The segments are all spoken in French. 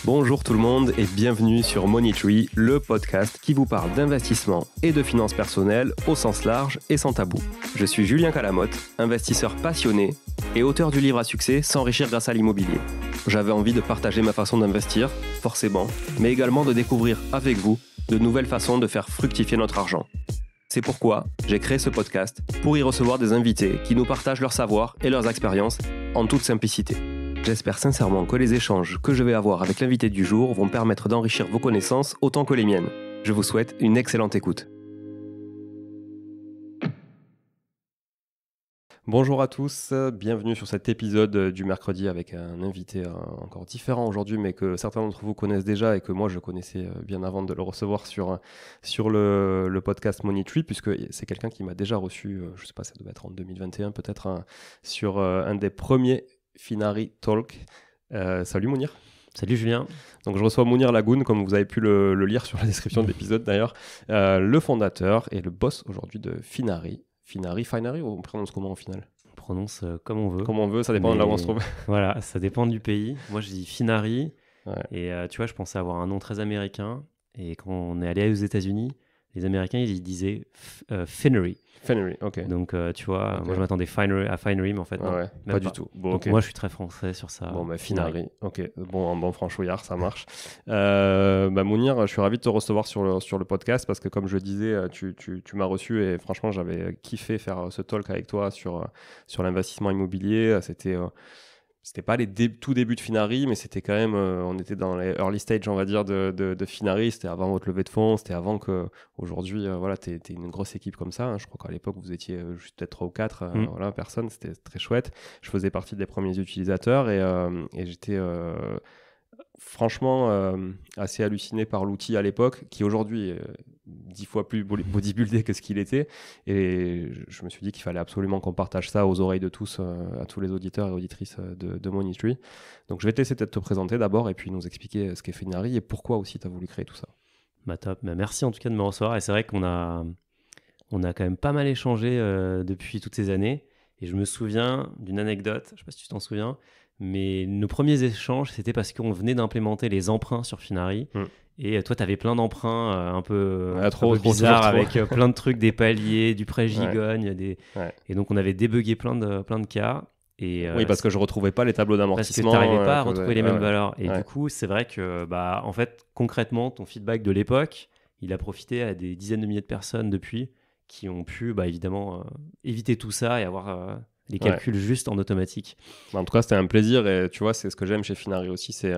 Bonjour tout le monde et bienvenue sur Money Tree, le podcast qui vous parle d'investissement et de finances personnelles au sens large et sans tabou. Je suis Julien Calamotte, investisseur passionné et auteur du livre à succès S'enrichir grâce à l'immobilier. J'avais envie de partager ma façon d'investir, forcément, mais également de découvrir avec vous de nouvelles façons de faire fructifier notre argent. C'est pourquoi j'ai créé ce podcast pour y recevoir des invités qui nous partagent leur savoir et leurs expériences en toute simplicité. J'espère sincèrement que les échanges que je vais avoir avec l'invité du jour vont permettre d'enrichir vos connaissances autant que les miennes. Je vous souhaite une excellente écoute. Bonjour à tous, bienvenue sur cet épisode du mercredi avec un invité encore différent aujourd'hui, mais que certains d'entre vous connaissent déjà et que moi je connaissais bien avant de le recevoir sur le podcast Money Tree, puisque c'est quelqu'un qui m'a déjà reçu, je ne sais pas, ça devait être en 2021 peut-être, sur un des premiers Finari Talk. Salut Mounir. Salut Julien. Donc je reçois Mounir Lagoun, comme vous avez pu le lire sur la description de l'épisode d'ailleurs, le fondateur et le boss aujourd'hui de Finari. Finari, on prononce comment au final ? On prononce comme on veut. Comme on veut, ça dépend de là où on se trouve. Voilà, ça dépend du pays. Moi je dis Finari, Ouais. et tu vois, je pensais avoir un nom très américain, et quand on est allé aux États-Unis, les Américains ils disaient Finery. Finery, ok. Donc tu vois, Ok. moi je m'attendais à Finery, mais en fait non, Ouais, même pas du tout. Bon, Donc ok. moi je suis très français sur ça. Bon, Finari, ok. Bon franchouillard, ça marche. Mounir, je suis ravi de te recevoir sur le podcast parce que, comme je disais, tu m'as reçu et franchement, j'avais kiffé faire ce talk avec toi sur l'investissement immobilier. C'était pas les tout débuts de Finari, mais c'était quand même, on était dans les early stage, on va dire, de Finari. C'était avant votre levée de fonds, c'était avant que, aujourd'hui, voilà, t'es une grosse équipe comme ça. Je crois qu'à l'époque, vous étiez juste peut-être 3 ou 4 voilà, personnes. C'était très chouette. Je faisais partie des premiers utilisateurs et j'étais franchement assez halluciné par l'outil à l'époque, qui aujourd'hui est 10 fois plus bodybuildé que ce qu'il était, et je me suis dit qu'il fallait absolument qu'on partage ça aux oreilles de tous, à tous les auditeurs et auditrices de Money Tree. Donc je vais te laisser peut-être te présenter d'abord et puis nous expliquer ce qu'est Finari et pourquoi aussi tu as voulu créer tout ça. Top. Merci en tout cas de me recevoir, et c'est vrai qu'on a quand même pas mal échangé depuis toutes ces années, et je me souviens d'une anecdote, je sais pas si tu t'en souviens, mais nos premiers échanges, c'était parce qu'on venait d'implémenter les emprunts sur Finari. Et toi, tu avais plein d'emprunts un peu bizarres, avec plein de trucs, des paliers, du prêt gigogne. Et donc, on avait débugué plein de cas. Et, oui, parce que je ne retrouvais pas les tableaux d'amortissement. Parce que tu n'arrivais pas à retrouver les mêmes valeurs. Et du coup, c'est vrai que, en fait, concrètement, ton feedback de l'époque, il a profité à des dizaines de milliers de personnes depuis qui ont pu, évidemment, éviter tout ça et avoir les calculs juste en automatique. En tout cas, c'était un plaisir, et tu vois, c'est ce que j'aime chez Finari aussi, c'est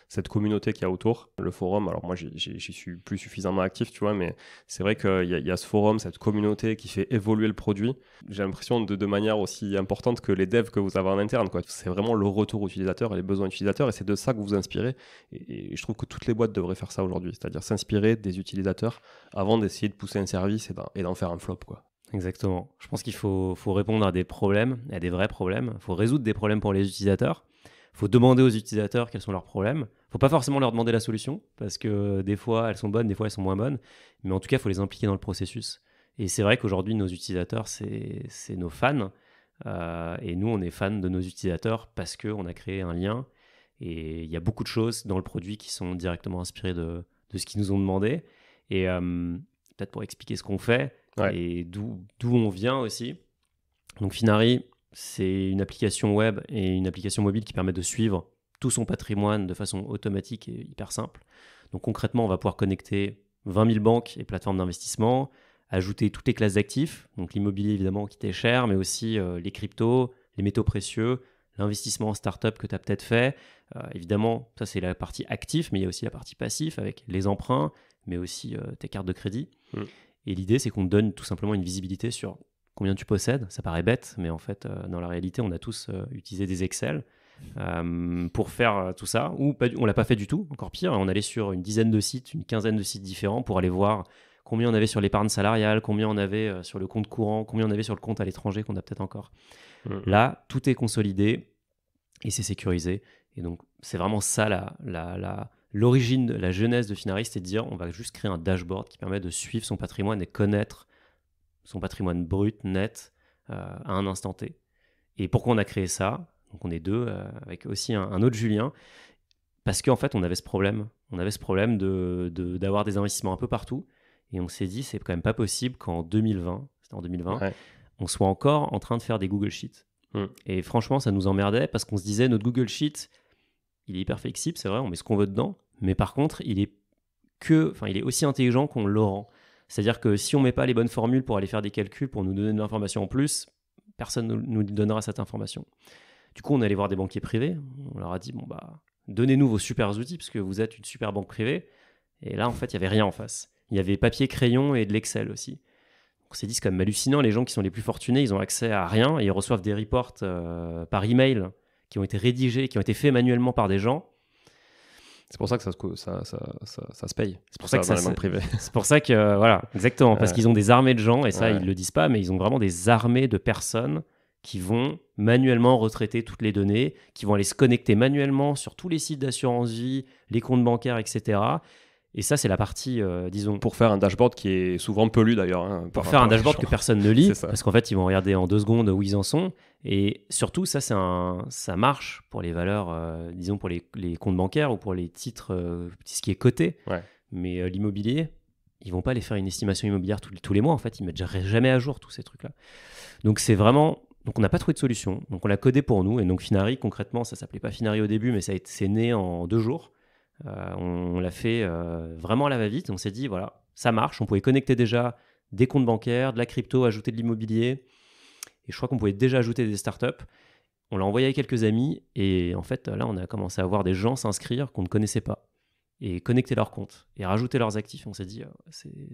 cette communauté qu'il y a autour, le forum. Alors moi, j'y suis plus suffisamment actif, tu vois, mais c'est vrai qu'il y a ce forum, cette communauté qui fait évoluer le produit. J'ai l'impression de manière aussi importante que les devs que vous avez en interne, quoi. C'est vraiment le retour utilisateur et les besoins utilisateurs, et c'est de ça que vous vous inspirez. Et je trouve que toutes les boîtes devraient faire ça aujourd'hui, c'est-à-dire s'inspirer des utilisateurs avant d'essayer de pousser un service et d'en faire un flop, quoi. Exactement. Je pense qu'il faut répondre à des problèmes, à des vrais problèmes. Il faut résoudre des problèmes pour les utilisateurs. Il faut demander aux utilisateurs quels sont leurs problèmes. Il ne faut pas forcément leur demander la solution, parce que des fois, elles sont bonnes, des fois, elles sont moins bonnes. Mais en tout cas, il faut les impliquer dans le processus. Et c'est vrai qu'aujourd'hui, nos utilisateurs, c'est nos fans. Et nous, on est fans de nos utilisateurs parce qu'on a créé un lien. Et il y a beaucoup de choses dans le produit qui sont directement inspirées de ce qu'ils nous ont demandé. Et peut-être pour expliquer ce qu'on fait, et d'où on vient aussi. Donc Finari, c'est une application web et une application mobile qui permet de suivre tout son patrimoine de façon automatique et hyper simple. Donc concrètement, on va pouvoir connecter 20 000 banques et plateformes d'investissement, ajouter toutes les classes d'actifs, donc l'immobilier évidemment qui t'est cher, mais aussi les cryptos, les métaux précieux, l'investissement en start-up que tu as peut-être fait. Évidemment, ça c'est la partie active, mais il y a aussi la partie passif avec les emprunts, mais aussi tes cartes de crédit. Et l'idée, c'est qu'on te donne tout simplement une visibilité sur combien tu possèdes. Ça paraît bête, mais en fait, dans la réalité, on a tous utilisé des Excel pour faire tout ça. Ou on ne l'a pas fait du tout, encore pire. On allait sur une dizaine de sites, une quinzaine de sites différents pour aller voir combien on avait sur l'épargne salariale, combien on avait sur le compte courant, combien on avait sur le compte à l'étranger qu'on a peut-être encore. Là, tout est consolidé et c'est sécurisé. Et donc, c'est vraiment ça l'origine, la genèse de Finari, c'est de dire on va juste créer un dashboard qui permet de suivre son patrimoine et connaître son patrimoine brut, net, à un instant T. Et pourquoi on a créé ça ? Donc on est deux, avec aussi un autre Julien. parce qu'en fait, on avait ce problème. On avait ce problème d'avoir des investissements un peu partout. Et on s'est dit, c'est quand même pas possible qu'en 2020, c'était en 2020, Ouais. on soit encore en train de faire des Google Sheets. Mm. Et franchement, ça nous emmerdait parce qu'on se disait, notre Google Sheet, il est hyper flexible, c'est vrai, on met ce qu'on veut dedans. Mais par contre, il est aussi intelligent qu'on le rend. C'est-à-dire que si on met pas les bonnes formules pour aller faire des calculs, pour nous donner de l'information en plus, personne ne nous donnera cette information. Du coup, on est allé voir des banquiers privés. On leur a dit, donnez-nous vos super outils parce que vous êtes une super banque privée. Et là, en fait, il n'y avait rien en face. Il y avait papier, crayon et de l'Excel aussi. On s'est dit, c'est quand même hallucinant. Les gens qui sont les plus fortunés, ils ont accès à rien et ils reçoivent des reports par email qui ont été rédigés, qui ont été faits manuellement par des gens. C'est pour ça que ça se paye. C'est pour ça que dans les banques privées. C'est pour ça que, voilà, exactement. Parce qu'ils ont des armées de gens, et ça, ils ne le disent pas, mais ils ont vraiment des armées de personnes qui vont manuellement retraiter toutes les données, qui vont aller se connecter manuellement sur tous les sites d'assurance vie, les comptes bancaires, etc. Et ça, c'est la partie, disons... Pour faire un dashboard qui est souvent peu lu d'ailleurs. Hein, pour faire un dashboard que personne ne lit, parce qu'en fait, ils vont regarder en 2 secondes où ils en sont. Et surtout, ça marche pour les valeurs, disons pour les comptes bancaires ou pour les titres, ce qui est coté. Ouais. Mais l'immobilier, ils vont pas aller faire une estimation immobilière tous les mois. En fait, ils mettent jamais à jour tous ces trucs-là. Donc, c'est vraiment... Donc, on n'a pas trouvé de solution. Donc, on l'a codé pour nous. Et donc, Finari, concrètement, ça s'appelait pas Finari au début, mais c'est né en 2 jours. On l'a fait vraiment à la va-vite. On s'est dit, voilà, ça marche. On pouvait connecter déjà des comptes bancaires, de la crypto, ajouter de l'immobilier. Et je crois qu'on pouvait déjà ajouter des startups. On l'a envoyé à quelques amis. Et en fait, là, on a commencé à voir des gens s'inscrire qu'on ne connaissait pas et connecter leurs comptes et rajouter leurs actifs. On s'est dit,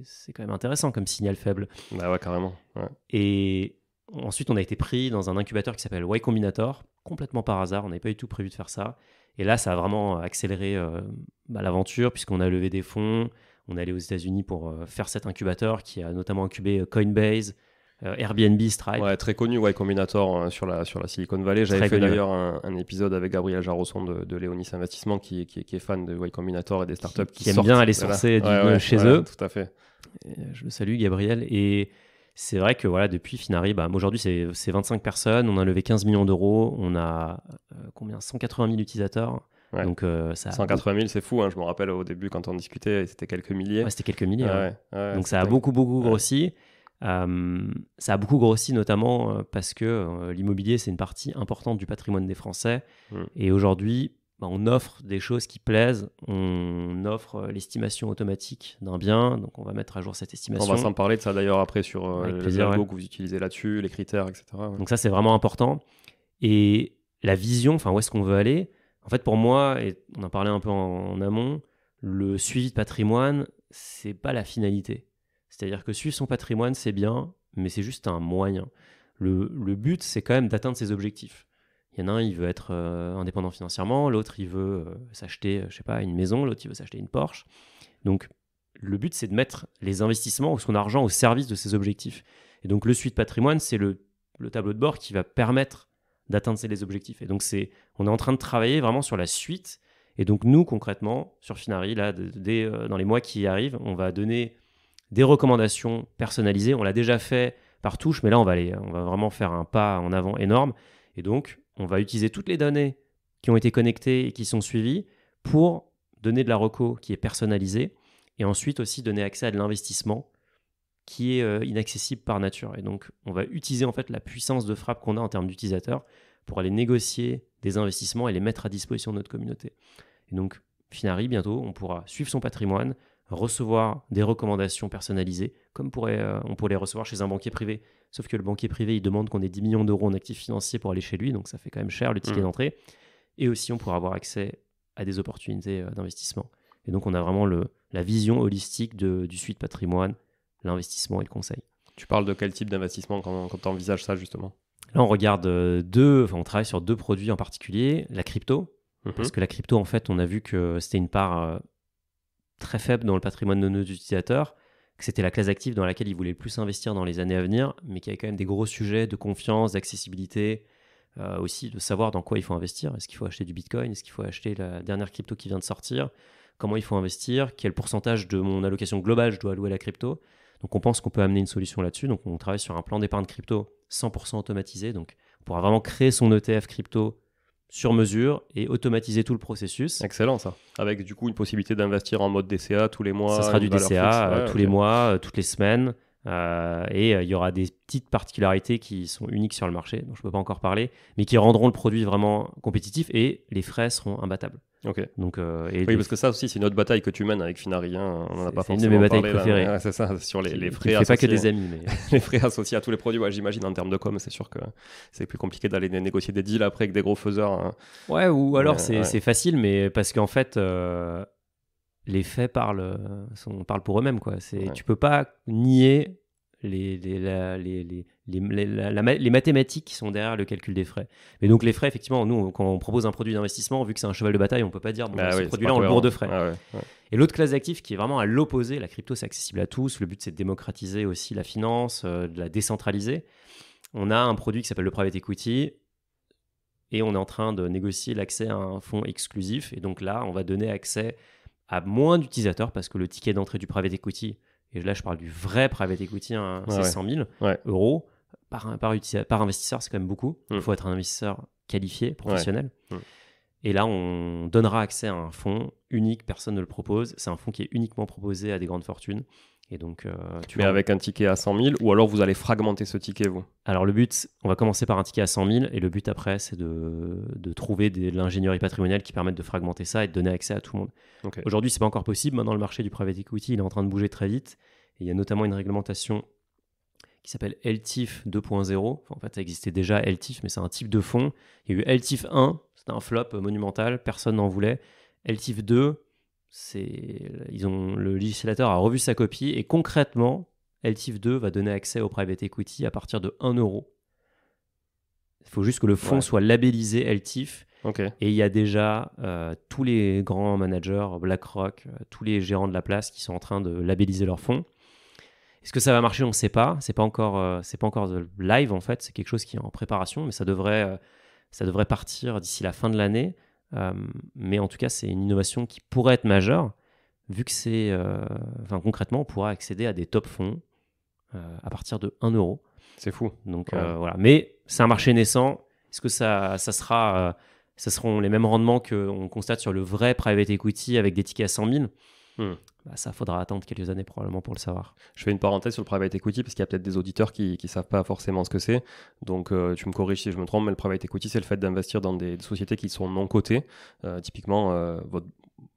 c'est quand même intéressant comme signal faible. Bah ouais, carrément. Ouais. Et ensuite, on a été pris dans un incubateur qui s'appelle Y Combinator, complètement par hasard. On n'avait pas du tout prévu de faire ça. Et là, ça a vraiment accéléré l'aventure puisqu'on a levé des fonds. On est allé aux États-Unis pour faire cet incubateur qui a notamment incubé Coinbase, Airbnb, Stripe. Ouais, très connu, Y Combinator sur la Silicon Valley. J'avais fait d'ailleurs un épisode avec Gabriel Jarosson de Léonis Investissement qui est fan de Y Combinator et des startups qui aime bien aller sourcer chez eux. Tout à fait. Je le salue, Gabriel. Et c'est vrai que voilà, depuis Finari, aujourd'hui, c'est 25 personnes. On a levé 15 millions d'euros. On a 180 000 utilisateurs. Ouais. Donc, 180 000, c'est fou. Hein. Je me rappelle au début, quand on discutait, c'était quelques milliers. Ouais, c'était quelques milliers. Ouais, donc, ça a beaucoup grossi. Ça a beaucoup grossi, notamment parce que l'immobilier, c'est une partie importante du patrimoine des Français. Et aujourd'hui, on offre des choses qui plaisent. On offre l'estimation automatique d'un bien. Donc, on va mettre à jour cette estimation. On va s'en parler de ça d'ailleurs après sur les algos que vous utilisez là-dessus, les critères, etc. Ouais. Donc, ça, c'est vraiment important. Et la vision, où est-ce qu'on veut aller? En fait, pour moi, et on en parlait un peu en amont, le suivi de patrimoine, c'est pas la finalité. C'est-à-dire que suivre son patrimoine, c'est bien, mais c'est juste un moyen. Le but, c'est quand même d'atteindre ses objectifs. Il y en a un, il veut être indépendant financièrement, l'autre, il veut s'acheter, une maison, l'autre, il veut s'acheter une Porsche. Donc, le but, c'est de mettre les investissements ou son argent au service de ses objectifs. Et donc, le suivi de patrimoine, c'est le tableau de bord qui va permettre d'atteindre les objectifs. Et donc, on est en train de travailler vraiment sur la suite. Et donc, nous, concrètement, sur Finari, là, dans les mois qui arrivent, on va donner des recommandations personnalisées. On l'a déjà fait par touche, mais là, on va vraiment faire un pas en avant énorme. Et donc, on va utiliser toutes les données qui ont été connectées et qui sont suivies pour donner de la reco qui est personnalisée et ensuite aussi donner accès à de l'investissement qui est inaccessible par nature. Et donc, on va utiliser en fait la puissance de frappe qu'on a en termes d'utilisateurs pour aller négocier des investissements et les mettre à disposition de notre communauté. Et donc, Finari, bientôt, on pourra suivre son patrimoine, recevoir des recommandations personnalisées, comme on pourrait les recevoir chez un banquier privé. Sauf que le banquier privé, il demande qu'on ait 10 millions d'euros en actifs financiers pour aller chez lui, donc ça fait quand même cher le ticket d'entrée. Et aussi, on pourra avoir accès à des opportunités d'investissement. Et donc, on a vraiment la vision holistique du suivi de patrimoine, l'investissement et le conseil. Tu parles de quel type d'investissement quand tu envisages ça, justement? Là, on regarde on travaille sur 2 produits en particulier. La crypto, parce que la crypto, en fait, on a vu que c'était une part très faible dans le patrimoine de nos utilisateurs, que c'était la classe active dans laquelle ils voulaient le plus investir dans les années à venir, mais qu'il y avait quand même des gros sujets de confiance, d'accessibilité, aussi de savoir dans quoi il faut investir. Est-ce qu'il faut acheter du Bitcoin? Est-ce qu'il faut acheter la dernière crypto qui vient de sortir? Comment il faut investir? Quel pourcentage de mon allocation globale je dois allouer à la crypto? Donc on pense qu'on peut amener une solution là-dessus. Donc on travaille sur un plan d'épargne crypto 100% automatisé. Donc on pourra vraiment créer son ETF crypto sur mesure et automatiser tout le processus. Excellent ça. Avec du coup une possibilité d'investir en mode DCA tous les mois. Ça sera du DCA tous les mois, toutes les semaines. Et il y aura des petites particularités qui sont uniques sur le marché, dont je ne peux pas encore parler, mais qui rendront le produit vraiment compétitif et les frais seront imbattables. Ok. Donc, oui, parce que ça aussi, c'est une autre bataille que tu mènes avec Finari. On en a pas forcément une de mes batailles parlé, préférées. Ouais, c'est ça, sur les frais associés. Pas que des amis. Mais... les frais associés à tous les produits. Ouais, j'imagine en termes de com, c'est sûr que c'est plus compliqué d'aller négocier des deals après avec des gros faiseurs. Hein. Ouais, ou alors c'est facile, mais parce qu'en fait, les faits parlent pour eux-mêmes. Quoi. Tu peux pas nier les mathématiques qui sont derrière le calcul des frais. Mais donc les frais, effectivement, nous, quand on propose un produit d'investissement, vu que c'est un cheval de bataille, on peut pas dire ce produit-là, on le bourre de frais. Et l'autre classe d'actifs qui est vraiment à l'opposé, la crypto, c'est accessible à tous. Le but, c'est de démocratiser aussi la finance, de la décentraliser. On a un produit qui s'appelle le private equity et on est en train de négocier l'accès à un fonds exclusif. Et donc là, on va donner accès à moins d'utilisateurs parce que le ticket d'entrée du private equity, et là, je parle du vrai private equity, c'est 100 000 euros par investisseur, c'est quand même beaucoup. Il faut être un investisseur qualifié, professionnel. Et là, on donnera accès à un fonds unique, personne ne le propose. C'est un fonds qui est uniquement proposé à des grandes fortunes. Et donc, avec un ticket à 100 000, ou alors vous allez fragmenter ce ticket, vous? Alors, le but, on va commencer par un ticket à 100 000, et le but après, c'est de trouver de l'ingénierie patrimoniale qui permette de fragmenter ça et de donner accès à tout le monde. Okay. Aujourd'hui, ce n'est pas encore possible. Maintenant, le marché du private equity, il est en train de bouger très vite. Et il y a notamment une réglementation qui s'appelle LTIF 2.0. En fait, ça existait déjà, LTIF, mais c'est un type de fonds. Il y a eu LTIF 1, c'était un flop monumental, personne n'en voulait. LTIF 2, le législateur a revu sa copie et concrètement, LTIF 2 va donner accès au private equity à partir de 1 euro. Il faut juste que le fonds soit labellisé LTIF. Okay. Et il y a déjà tous les grands managers, BlackRock, tous les gérants de la place qui sont en train de labelliser leurs fonds. Est-ce que ça va marcher? On ne sait pas. C'est pas encore live en fait. C'est quelque chose qui est en préparation, mais ça devrait partir d'ici la fin de l'année. Mais en tout cas, c'est une innovation qui pourrait être majeure, vu que concrètement, on pourra accéder à des top fonds à partir de 1 euro. C'est fou. Donc voilà. Mais c'est un marché naissant. Est-ce que ça seront les mêmes rendements qu'on constate sur le vrai private equity avec des tickets à 100 000 ça, faudra attendre quelques années probablement pour le savoir. Je fais une parenthèse sur le private equity parce qu'il y a peut-être des auditeurs qui ne savent pas forcément ce que c'est. Donc tu me corriges si je me trompe, mais le private equity, c'est le fait d'investir dans des sociétés qui sont non cotées. Typiquement,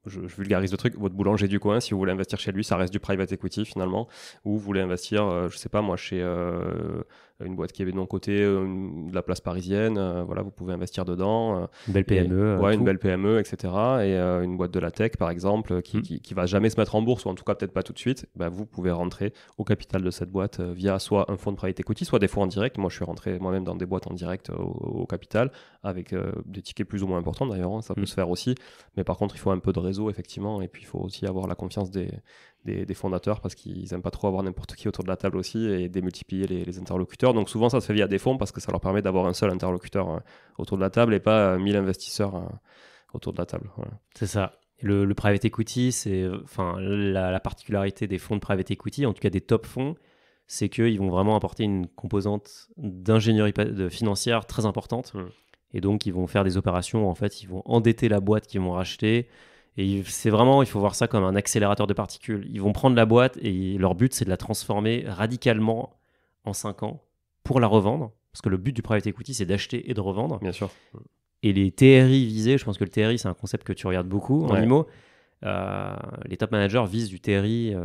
je vulgarise le truc, votre boulanger du coin, si vous voulez investir chez lui, ça reste du private equity finalement. Ou vous voulez investir, je sais pas moi, chez une boîte qui est non cotée, de la place parisienne, voilà, vous pouvez investir dedans. Une belle PME. Une belle PME, etc. Et une boîte de la tech, par exemple, qui va jamais se mettre en bourse, ou en tout cas peut-être pas tout de suite, vous pouvez rentrer au capital de cette boîte via soit un fonds de private equity, soit des fonds en direct. Moi, je suis rentré moi-même dans des boîtes en direct au capital, avec des tickets plus ou moins importants d'ailleurs, ça peut se faire aussi. Mais par contre, il faut un peu de réseau, effectivement, et puis il faut aussi avoir la confiance des fondateurs parce qu'ils n'aiment pas trop avoir n'importe qui autour de la table aussi et démultiplier les interlocuteurs. Donc souvent ça se fait via des fonds parce que ça leur permet d'avoir un seul interlocuteur autour de la table et pas 1000 investisseurs autour de la table. Voilà. C'est ça. Le private equity, c'est la particularité des fonds de private equity, en tout cas des top fonds, c'est qu'ils vont vraiment apporter une composante d'ingénierie financière très importante. Et donc ils vont faire des opérations où en fait ils vont endetter la boîte qu'ils vont racheter. Et c'est vraiment, il faut voir ça comme un accélérateur de particules. Ils vont prendre la boîte et leur but, c'est de la transformer radicalement en 5 ans pour la revendre. Parce que le but du private equity, c'est d'acheter et de revendre. Bien sûr. Et les TRI visés, je pense que le TRI, c'est un concept que tu regardes beaucoup en IMO. Les top managers visent du TRI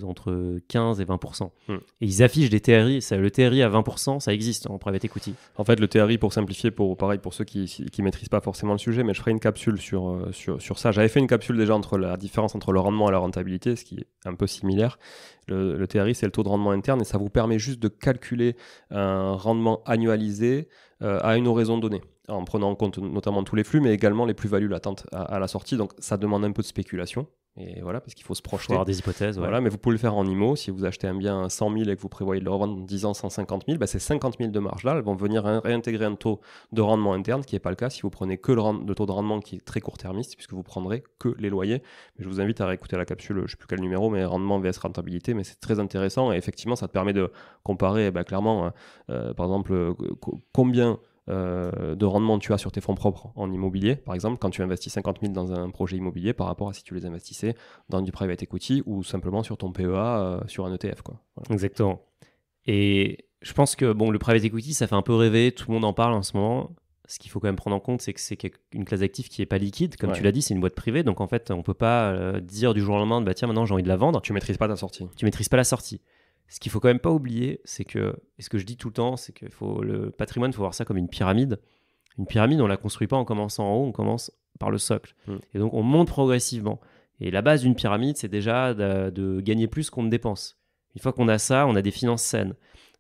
entre 15 et 20%. Et ils affichent des TRI. Le TRI à 20%, ça existe en private equity. En fait, le TRI, pour simplifier, pour ceux qui ne maîtrisent pas forcément le sujet, mais je ferai une capsule sur ça. J'avais fait une capsule déjà entre la différence entre le rendement et la rentabilité, ce qui est un peu similaire. Le TRI, c'est le taux de rendement interne et ça vous permet juste de calculer un rendement annualisé à une horizon donnée, en prenant en compte notamment tous les flux, mais également les plus-values latentes à la sortie. Donc ça demande un peu de spéculation, et voilà, parce qu'il faut se projeter. Il faut avoir des hypothèses. Voilà, mais vous pouvez le faire en IMO. Si vous achetez un bien à 100 000 et que vous prévoyez de le revendre en 10 ans 150 000, c'est 50 000 de marge là. Elles vont venir réintégrer un taux de rendement interne, qui n'est pas le cas si vous prenez que le taux de rendement qui est très court-termiste, puisque vous prendrez que les loyers. Mais je vous invite à réécouter la capsule, je ne sais plus quel numéro, mais rendement vs rentabilité, mais c'est très intéressant. Et effectivement, ça te permet de comparer clairement, par exemple, combien de rendement tu as sur tes fonds propres en immobilier, par exemple, quand tu investis 50 000 dans un projet immobilier par rapport à si tu les investissais dans du private equity ou simplement sur ton PEA sur un ETF, quoi. Voilà. Exactement. Et je pense que le private equity, ça fait un peu rêver, tout le monde en parle en ce moment. Ce qu'il faut quand même prendre en compte, c'est que c'est une classe d'actifs qui n'est pas liquide. Comme tu l'as dit, c'est une boîte privée. Donc en fait, on ne peut pas dire du jour au lendemain, bah, tiens, maintenant j'ai envie de la vendre. Tu ne maîtrises pas ta sortie. Tu ne maîtrises pas la sortie. Ce qu'il ne faut quand même pas oublier, c'est que, et ce que je dis tout le temps, c'est que le patrimoine, il faut voir ça comme une pyramide. Une pyramide, on ne la construit pas en commençant en haut, on commence par le socle. Et donc on monte progressivement. Et la base d'une pyramide, c'est déjà de gagner plus qu'on ne dépense. Une fois qu'on a ça, on a des finances saines.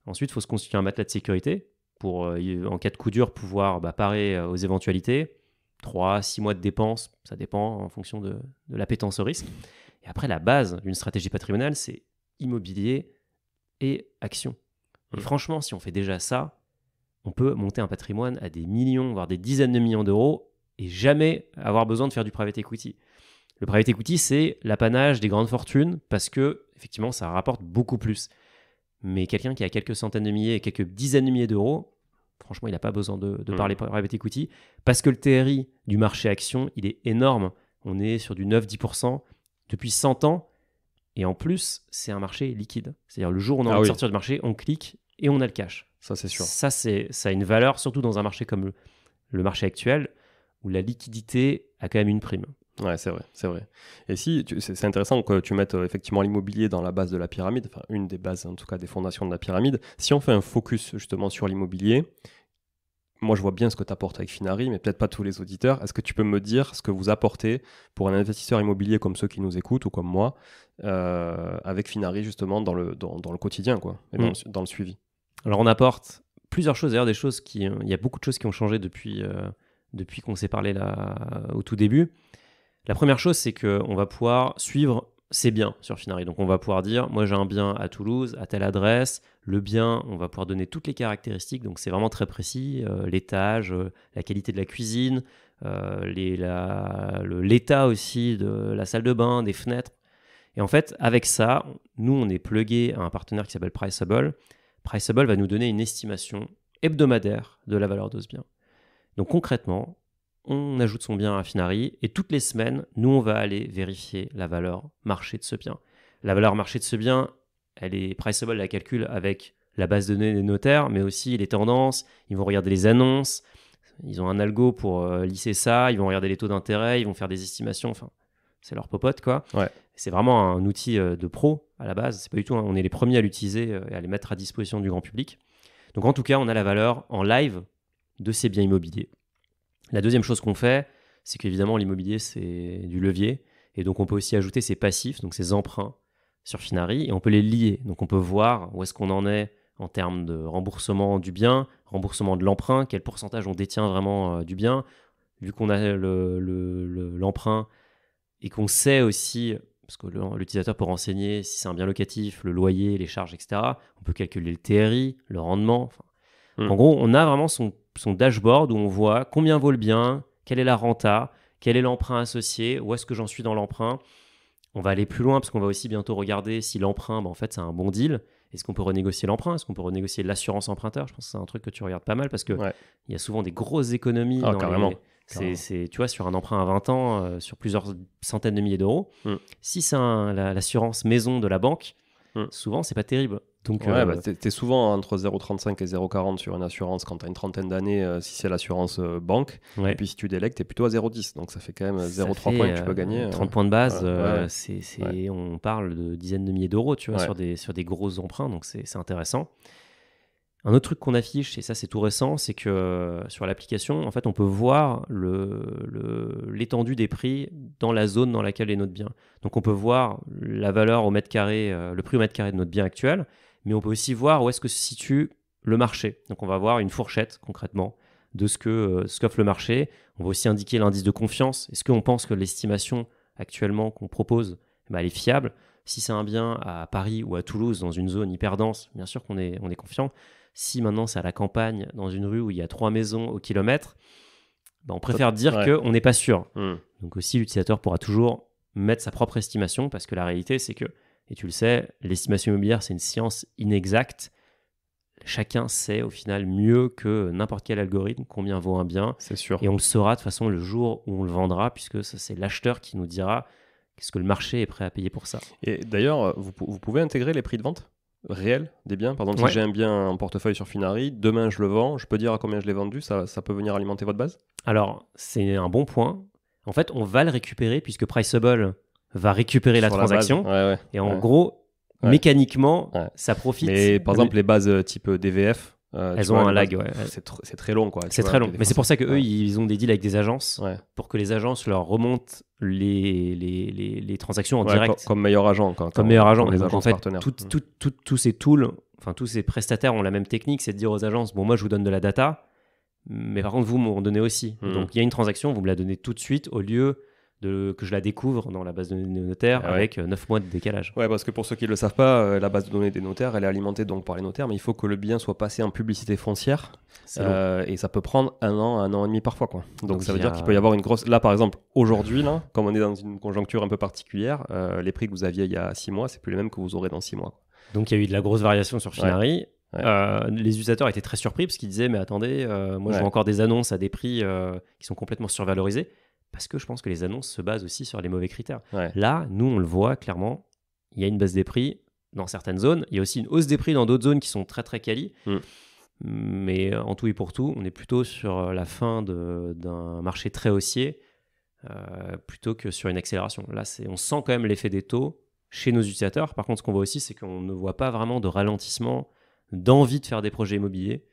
Ensuite, il faut se constituer un matelas de sécurité pour, en cas de coup dur, pouvoir parer aux éventualités. 3-6 mois de dépenses, ça dépend en fonction de l'appétence au risque. Et après, la base d'une stratégie patrimoniale, c'est immobilier et actions. Et franchement, si on fait déjà ça, on peut monter un patrimoine à des millions, voire des dizaines de millions d'euros et jamais avoir besoin de faire du private equity. Le private equity, c'est l'apanage des grandes fortunes parce que, effectivement, ça rapporte beaucoup plus. Mais quelqu'un qui a quelques centaines de milliers et quelques dizaines de milliers d'euros, franchement, il n'a pas besoin de parler private equity parce que le TRI du marché action, il est énorme. On est sur du 9-10% depuis 100 ans. Et en plus, c'est un marché liquide. C'est-à-dire, le jour où on a envie de sortir du marché, on clique et on a le cash. Ça, c'est sûr. Ça a une valeur, surtout dans un marché comme le marché actuel, où la liquidité a quand même une prime. Ouais, c'est vrai. Et c'est intéressant que tu mettes effectivement l'immobilier dans la base de la pyramide, enfin une des bases, en tout cas des fondations de la pyramide. Si on fait un focus justement sur l'immobilier, moi je vois bien ce que tu apportes avec Finari, mais peut-être pas tous les auditeurs. Est-ce que tu peux me dire ce que vous apportez pour un investisseur immobilier comme ceux qui nous écoutent ou comme moi, avec Finari justement dans le quotidien, quoi, et dans le suivi? Alors on apporte plusieurs choses, d'ailleurs il y a beaucoup de choses qui ont changé depuis qu'on s'est parlé là, au tout début. La première chose, c'est qu'on va pouvoir suivre ses biens sur Finari. Donc on va pouvoir dire, moi j'ai un bien à Toulouse, à telle adresse. Le bien, on va pouvoir donner toutes les caractéristiques, donc c'est vraiment très précis, l'étage, la qualité de la cuisine, l'état aussi de la salle de bain, des fenêtres. Et en fait, avec ça, nous on est plugué à un partenaire qui s'appelle Priceable. Priceable va nous donner une estimation hebdomadaire de la valeur de ce bien. Donc concrètement, on ajoute son bien à Finari et toutes les semaines, nous, on va aller vérifier la valeur marché de ce bien. La valeur marché de ce bien, Priceable la calcule avec la base de données des notaires, mais aussi les tendances. Ils vont regarder les annonces. Ils ont un algo pour lisser ça. Ils vont regarder les taux d'intérêt. Ils vont faire des estimations. Enfin, c'est leur popote, quoi. Ouais. C'est vraiment un outil de pro à la base. C'est pas du tout. On est les premiers à l'utiliser et à les mettre à disposition du grand public. Donc, en tout cas, on a la valeur en live de ces biens immobiliers. La deuxième chose qu'on fait, c'est qu'évidemment, l'immobilier, c'est du levier. Et donc, on peut aussi ajouter ses passifs, donc ses emprunts sur Finari, et on peut les lier. Donc, on peut voir où est-ce qu'on en est en termes de remboursement du bien, remboursement de l'emprunt, quel pourcentage on détient vraiment du bien. Vu qu'on a l'emprunt et qu'on sait aussi, parce que l'utilisateur peut renseigner si c'est un bien locatif, le loyer, les charges, etc. On peut calculer le TRI, le rendement. En gros, on a vraiment son dashboard où on voit combien vaut le bien, quelle est la renta, quel est l'emprunt associé, où est-ce que j'en suis dans l'emprunt. On va aller plus loin parce qu'on va aussi bientôt regarder si l'emprunt, en fait, c'est un bon deal. Est-ce qu'on peut renégocier l'emprunt? Est-ce qu'on peut renégocier l'assurance emprunteur? Je pense que c'est un truc que tu regardes pas mal parce qu'il y a souvent des grosses économies. Carrément. Tu vois, sur un emprunt à 20 ans, sur plusieurs centaines de milliers d'euros, si c'est l'assurance maison de la banque, souvent, c'est pas terrible. Donc, t'es souvent entre 0,35 et 0,40 sur une assurance quand tu as une trentaine d'années, si c'est l'assurance banque. Et puis si tu délègues, tu es plutôt à 0,10. Donc ça fait quand même 0,3 points que tu peux gagner. 30 points de base, on parle de dizaines de milliers d'euros, tu vois, sur des gros emprunts. Donc c'est intéressant. Un autre truc qu'on affiche, et ça c'est tout récent, c'est que sur l'application, en fait, on peut voir l'étendue des prix dans la zone dans laquelle est notre bien. Donc on peut voir la valeur au mètre carré, le prix au mètre carré de notre bien actuel, mais on peut aussi voir où est-ce que se situe le marché. Donc on va voir une fourchette concrètement de ce qu'offre le marché. On va aussi indiquer l'indice de confiance. Est-ce qu'on pense que l'estimation actuellement qu'on propose, elle est fiable? Si c'est un bien à Paris ou à Toulouse, dans une zone hyper dense, bien sûr qu'on est confiant. Si maintenant c'est à la campagne, dans une rue où il y a 3 maisons au kilomètre, on préfère dire qu'on n'est pas sûr. Donc aussi, l'utilisateur pourra toujours mettre sa propre estimation parce que la réalité, c'est que, et tu le sais, l'estimation immobilière, c'est une science inexacte. chacun sait au final mieux que n'importe quel algorithme combien vaut un bien. C'est sûr. Et on le saura de toute façon le jour où on le vendra, puisque c'est l'acheteur qui nous dira qu'est-ce que le marché est prêt à payer pour ça. Et d'ailleurs, vous pouvez intégrer les prix de vente réels des biens. Par exemple, Ouais. si j'ai un bien en portefeuille sur Finari, demain je le vends, je peux dire à combien je l'ai vendu, ça peut venir alimenter votre base? Alors, c'est un bon point. En fait, on va le récupérer puisque Priceable va récupérer la Sur la base. transaction. Ouais. Et en Ouais. gros, Ouais. mécaniquement, Ouais. ça profite. Mais par exemple, les bases type DVF, elles tu ont vois, un les lag. bases, Ouais. c'est très long, quoi. C'est très long. Mais c'est pour ça qu'eux, ouais. ils ont des deals avec des agences Ouais. pour que les agences leur remontent les transactions en Ouais, direct. comme meilleur agent. Comme meilleur agent. comme Et les donc, en agences fait, partenaires. tous ces tools, enfin tous ces prestataires ont la même technique, c'est de dire aux agences, bon, moi, je vous donne de la data, mais par contre, vous m'en donnez aussi. Mhm. Donc, il y a une transaction, vous me la donnez tout de suite au lieu que je la découvre dans la base de données des notaires Ah ouais. avec 9 mois de décalage. Ouais, parce que pour ceux qui ne le savent pas, la base de données des notaires, elle est alimentée donc par les notaires, mais il faut que le bien soit passé en publicité foncière. C'est long. Et ça peut prendre un an et demi parfois, quoi. Donc ça veut il y a- dire qu'il peut y avoir une grosse... Là, par exemple, aujourd'hui, là, comme on est dans une conjoncture un peu particulière, les prix que vous aviez il y a 6 mois, c'est plus les mêmes que vous aurez dans 6 mois. Donc, il y a eu de la grosse variation sur Finari. Ouais. Les utilisateurs étaient très surpris parce qu'ils disaient, mais attendez, moi, je vois encore des annonces à des prix qui sont complètement survalorisés. Parce que je pense que les annonces se basent aussi sur les mauvais critères. Ouais. Là, nous, on le voit clairement, il y a une baisse des prix dans certaines zones. Il y a aussi une hausse des prix dans d'autres zones qui sont très, très quali. Mais en tout et pour tout, on est plutôt sur la fin d'un marché très haussier plutôt que sur une accélération. Là, on sent quand même l'effet des taux chez nos utilisateurs. Par contre, ce qu'on voit aussi, c'est qu'on ne voit pas vraiment de ralentissement, d'envie de faire des projets immobiliers.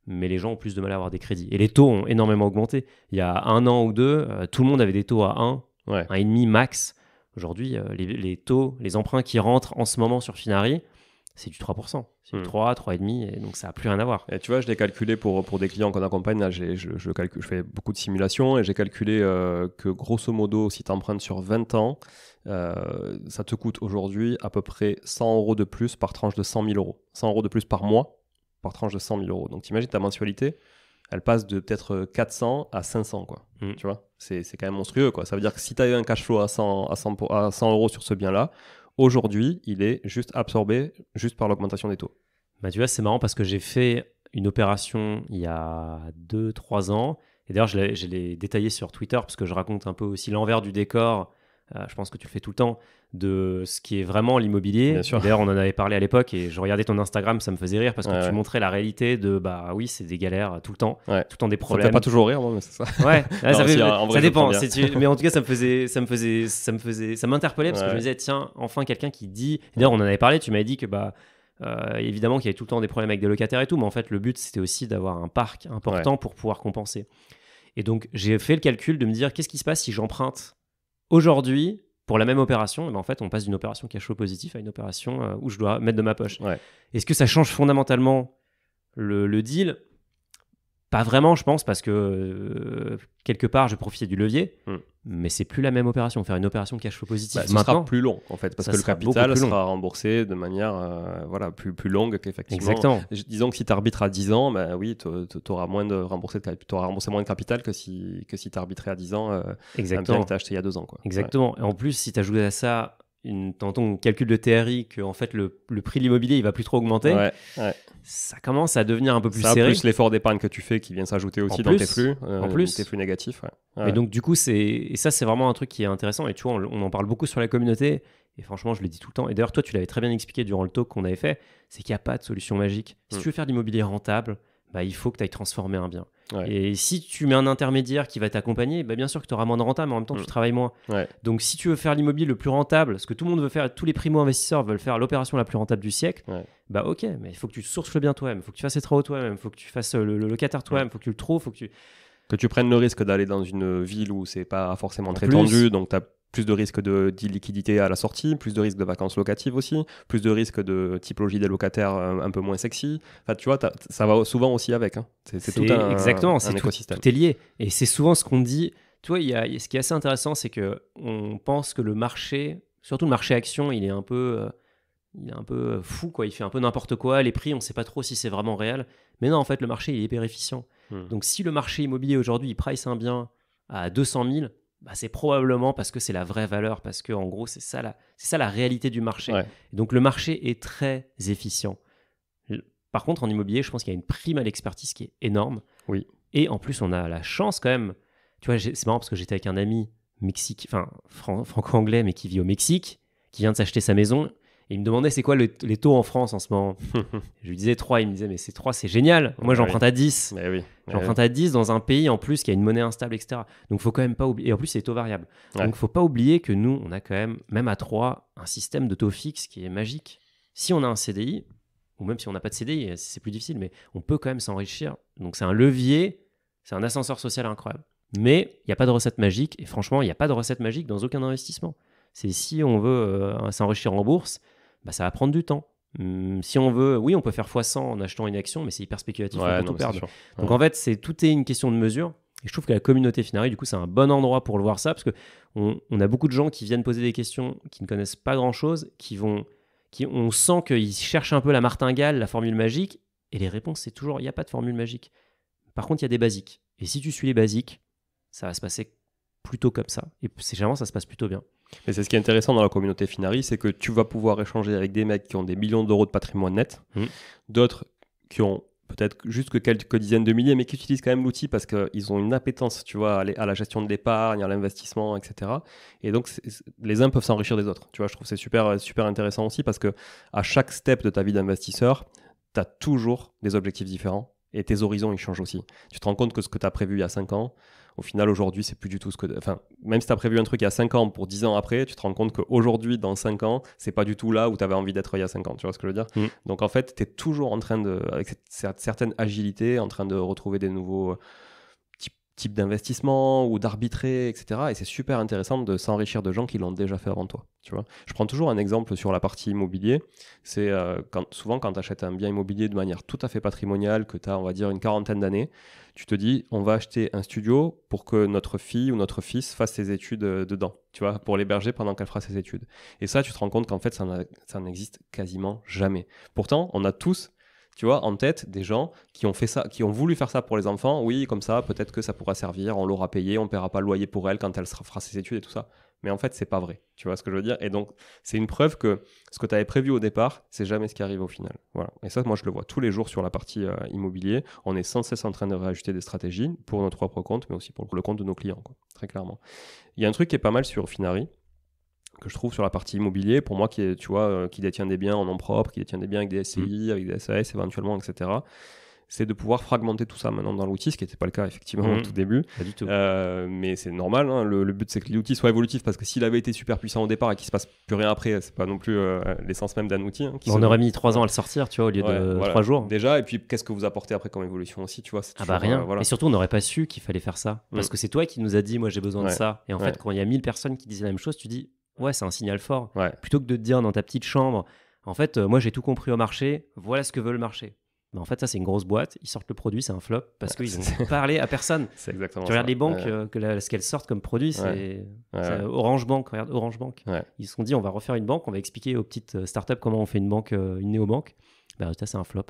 Mais les gens ont plus de mal à avoir des crédits. Et les taux ont énormément augmenté. Il y a 1 an ou 2, tout le monde avait des taux à 1, 1,5 max. Aujourd'hui, les taux, les emprunts qui rentrent en ce moment sur Finari, c'est du 3%. C'est du 3, 3,5, et donc ça n'a plus rien à voir. Et tu vois, je l'ai calculé pour des clients qu'on accompagne. Là, je fais beaucoup de simulations et j'ai calculé que grosso modo, si tu empruntes sur 20 ans, ça te coûte aujourd'hui à peu près 100 € de plus par tranche de 100 000 €. 100 € de plus par mois par tranche de 100 000 €. Donc, t'imagines ta mensualité, elle passe de peut-être 400 à 500, quoi. Tu vois, c'est quand même monstrueux, quoi. Ça veut dire que si tu as eu un cash flow à 100 € sur ce bien-là, aujourd'hui, il est juste absorbé juste par l'augmentation des taux. Bah, tu vois, c'est marrant parce que j'ai fait une opération il y a 2-3 ans. Et d'ailleurs, je l'ai détaillé sur Twitter parce que je raconte un peu aussi l'envers du décor. Je pense que tu le fais tout le temps, de ce qui est vraiment l'immobilier. Bien sûr. D'ailleurs, on en avait parlé à l'époque et je regardais ton Instagram, ça me faisait rire parce que tu montrais la réalité de, bah oui, c'est des galères tout le temps, tout le temps des problèmes. Ça ne fait pas toujours rire, moi, mais c'est ça. Ouais, non, ça dépend. Mais en tout cas, ça m'interpellait parce que je me disais, tiens, enfin quelqu'un qui dit. D'ailleurs, on en avait parlé, tu m'avais dit que évidemment qu'il y avait tout le temps des problèmes avec des locataires et tout, mais en fait, le but, c'était aussi d'avoir un parc important pour pouvoir compenser. Et donc, j'ai fait le calcul de me dire, qu'est-ce qui se passe si j'emprunte aujourd'hui, pour la même opération, en fait, on passe d'une opération cash flow positif à une opération où je dois mettre de ma poche. Est-ce que ça change fondamentalement le deal ? Pas vraiment, je pense, parce que quelque part, je profitais du levier, mais c'est plus la même opération. Faire une opération cash flow positif ce maintenant, sera plus long, en fait, parce que le capital sera remboursé de manière plus longue qu'effectivement. Exactement. Disons que si tu arbitres à 10 ans, oui, tu auras remboursé moins de capital que si tu arbitrais à 10 ans un bien que tu as acheté il y a 2 ans. Quoi. Exactement. Et en plus, si tu ajoutes à ça ton calcul de TRI, que en fait, le prix de l'immobilier, il va plus trop augmenter, ça commence à devenir un peu plus serré. Plus l'effort d'épargne que tu fais qui vient s'ajouter aussi dans tes flux, tes flux négatifs. Et donc, du coup, ça, c'est vraiment un truc qui est intéressant. Et tu vois, on en parle beaucoup sur la communauté. Et franchement, je le dis tout le temps. Et d'ailleurs, toi, tu l'avais très bien expliqué durant le talk qu'on avait fait. C'est qu'il n'y a pas de solution magique. Si tu veux faire de l'immobilier rentable, il faut que tu ailles transformer un bien. Et si tu mets un intermédiaire qui va t'accompagner, bien sûr que tu auras moins de rentable, mais en même temps, tu travailles moins. Donc, si tu veux faire l'immobilier le plus rentable, ce que tout le monde veut faire, tous les primo-investisseurs veulent faire l'opération la plus rentable du siècle, ok, mais il faut que tu sources le bien toi-même, il faut que tu fasses les travaux toi-même, il faut que tu fasses le locataire toi-même, il faut que tu le trouves, que tu prennes le risque d'aller dans une ville où c'est pas forcément très tendu, donc tu as plus de risque d'illiquidité à la sortie, plus de risque de vacances locatives aussi, plus de risque de typologie des locataires un peu moins sexy. Enfin, tu vois, ça va souvent aussi avec. Hein. C'est tout un écosystème. Tout est lié. Et c'est souvent ce qu'on dit. Tu vois, ce qui est assez intéressant, c'est qu'on pense que le marché, surtout le marché action, il est un peu fou, quoi. Il fait un peu n'importe quoi. Les prix, on ne sait pas trop si c'est vraiment réel. Mais non, en fait, le marché, il est hyper efficient. Donc, si le marché immobilier aujourd'hui, il price un bien à 200 000, c'est probablement parce que c'est la vraie valeur, parce que en gros, c'est ça la réalité du marché. Et donc, le marché est très efficient. Par contre, en immobilier, je pense qu'il y a une prime à l'expertise qui est énorme. Oui. Et en plus, on a la chance quand même. Tu vois, c'est marrant parce que j'étais avec un ami franco-anglais, mais qui vit au Mexique, qui vient de s'acheter sa maison. Et il me demandait c'est quoi les taux en France en ce moment. Je lui disais 3, il me disait mais c'est 3, c'est génial. Moi, j'emprunte à 10. J'emprunte à 10 dans un pays en plus qui a une monnaie instable, etc. Donc, il faut quand même pas oublier. Et en plus, c'est taux variable. Donc, il ne faut pas oublier que nous, on a quand même à 3, un système de taux fixe qui est magique. Si on a un CDI, ou même si on n'a pas de CDI, c'est plus difficile, mais on peut quand même s'enrichir. Donc, c'est un levier, c'est un ascenseur social incroyable. Mais il n'y a pas de recette magique. Et franchement, il n'y a pas de recette magique dans aucun investissement. C'est si on veut s'enrichir en bourse, ça va prendre du temps. Si on veut, oui, on peut faire x100 en achetant une action, mais c'est hyper spéculatif, on peut tout perdre. Donc en fait, tout est une question de mesure. Et je trouve que la communauté Finari, du coup, c'est un bon endroit pour le voir ça, parce qu'on a beaucoup de gens qui viennent poser des questions, qui ne connaissent pas grand-chose, on sent qu'ils cherchent un peu la martingale, la formule magique, et les réponses, c'est toujours, il n'y a pas de formule magique. Par contre, il y a des basiques. Et si tu suis les basiques, ça va se passer plutôt comme ça. Et généralement, ça se passe plutôt bien. Et c'est ce qui est intéressant dans la communauté Finari, c'est que tu vas pouvoir échanger avec des mecs qui ont des millions d'euros de patrimoine net, d'autres qui ont peut-être juste que quelques dizaines de milliers, mais qui utilisent quand même l'outil parce qu'ils ont une appétence, tu vois, à la gestion de l'épargne, à l'investissement, etc. Et donc, les uns peuvent s'enrichir des autres. Tu vois, je trouve que c'est super, super intéressant aussi parce que à chaque step de ta vie d'investisseur, tu as toujours des objectifs différents et tes horizons, ils changent aussi. Tu te rends compte que ce que tu as prévu il y a 5 ans, au final, aujourd'hui, c'est plus du tout ce que... Enfin, même si tu as prévu un truc il y a 5 ans pour 10 ans après, tu te rends compte qu'aujourd'hui, dans 5 ans, c'est pas du tout là où tu avais envie d'être il y a 5 ans. Tu vois ce que je veux dire ? Donc, en fait, tu es toujours en train de, avec cette certaine agilité, en train de retrouver des nouveaux types d'investissement ou d'arbitrer, etc. Et c'est super intéressant de s'enrichir de gens qui l'ont déjà fait avant toi. Tu vois ? Je prends toujours un exemple sur la partie immobilier. C'est souvent quand tu achètes un bien immobilier de manière tout à fait patrimoniale, que tu as, on va dire, une quarantaine d'années, tu te dis, on va acheter un studio pour que notre fille ou notre fils fasse ses études dedans, tu vois, pour l'héberger pendant qu'elle fera ses études. Et ça, tu te rends compte qu'en fait, ça n'existe quasiment jamais. Pourtant, on a tous, tu vois, en tête des gens qui ont fait ça, qui ont voulu faire ça pour les enfants. Oui, comme ça, peut-être que ça pourra servir, on l'aura payé, on ne paiera pas le loyer pour elle quand elle fera ses études et tout ça. Mais en fait, c'est pas vrai. Tu vois ce que je veux dire ? Et donc, c'est une preuve que ce que tu avais prévu au départ, c'est jamais ce qui arrive au final. Voilà. Et ça, moi, je le vois tous les jours sur la partie immobilier. On est sans cesse en train de réajuster des stratégies pour notre propre compte, mais aussi pour le compte de nos clients, quoi, très clairement. Il y a un truc qui est pas mal sur Finari, que je trouve sur la partie immobilier, pour moi, qui détient des biens en nom propre, qui détient des biens avec des SCI, avec des SAS éventuellement, etc., c'est de pouvoir fragmenter tout ça maintenant dans l'outil, ce qui n'était pas le cas effectivement au tout début. Pas du tout. Mais c'est normal, hein. Le but c'est que l'outil soit évolutif, parce que s'il avait été super puissant au départ et qu'il ne se passe plus rien après, c'est pas non plus l'essence même d'un outil. Hein, on aurait mis 3 ans à le sortir, tu vois, au lieu de 3 jours. Déjà, et puis qu'est-ce que vous apportez après comme évolution aussi, tu vois, c'est toujours, rien. Voilà. Et surtout, on n'aurait pas su qu'il fallait faire ça. Parce que c'est toi qui nous as dit, moi j'ai besoin de ça. Et en fait, quand il y a 1000 personnes qui disent la même chose, tu dis, ouais, c'est un signal fort. Plutôt que de te dire dans ta petite chambre, en fait, moi j'ai tout compris au marché, voilà ce que veut le marché. En fait, ça, c'est une grosse boîte. Ils sortent le produit, c'est un flop parce qu'ils ont parlé à personne. C'est exactement tu regardes ça. les banques, ce qu'elles sortent comme produit, c'est Orange Bank. Regarde Orange Bank. Ils se sont dit, on va refaire une banque, on va expliquer aux petites startups comment on fait une banque, une néobanque. Ça, c'est un flop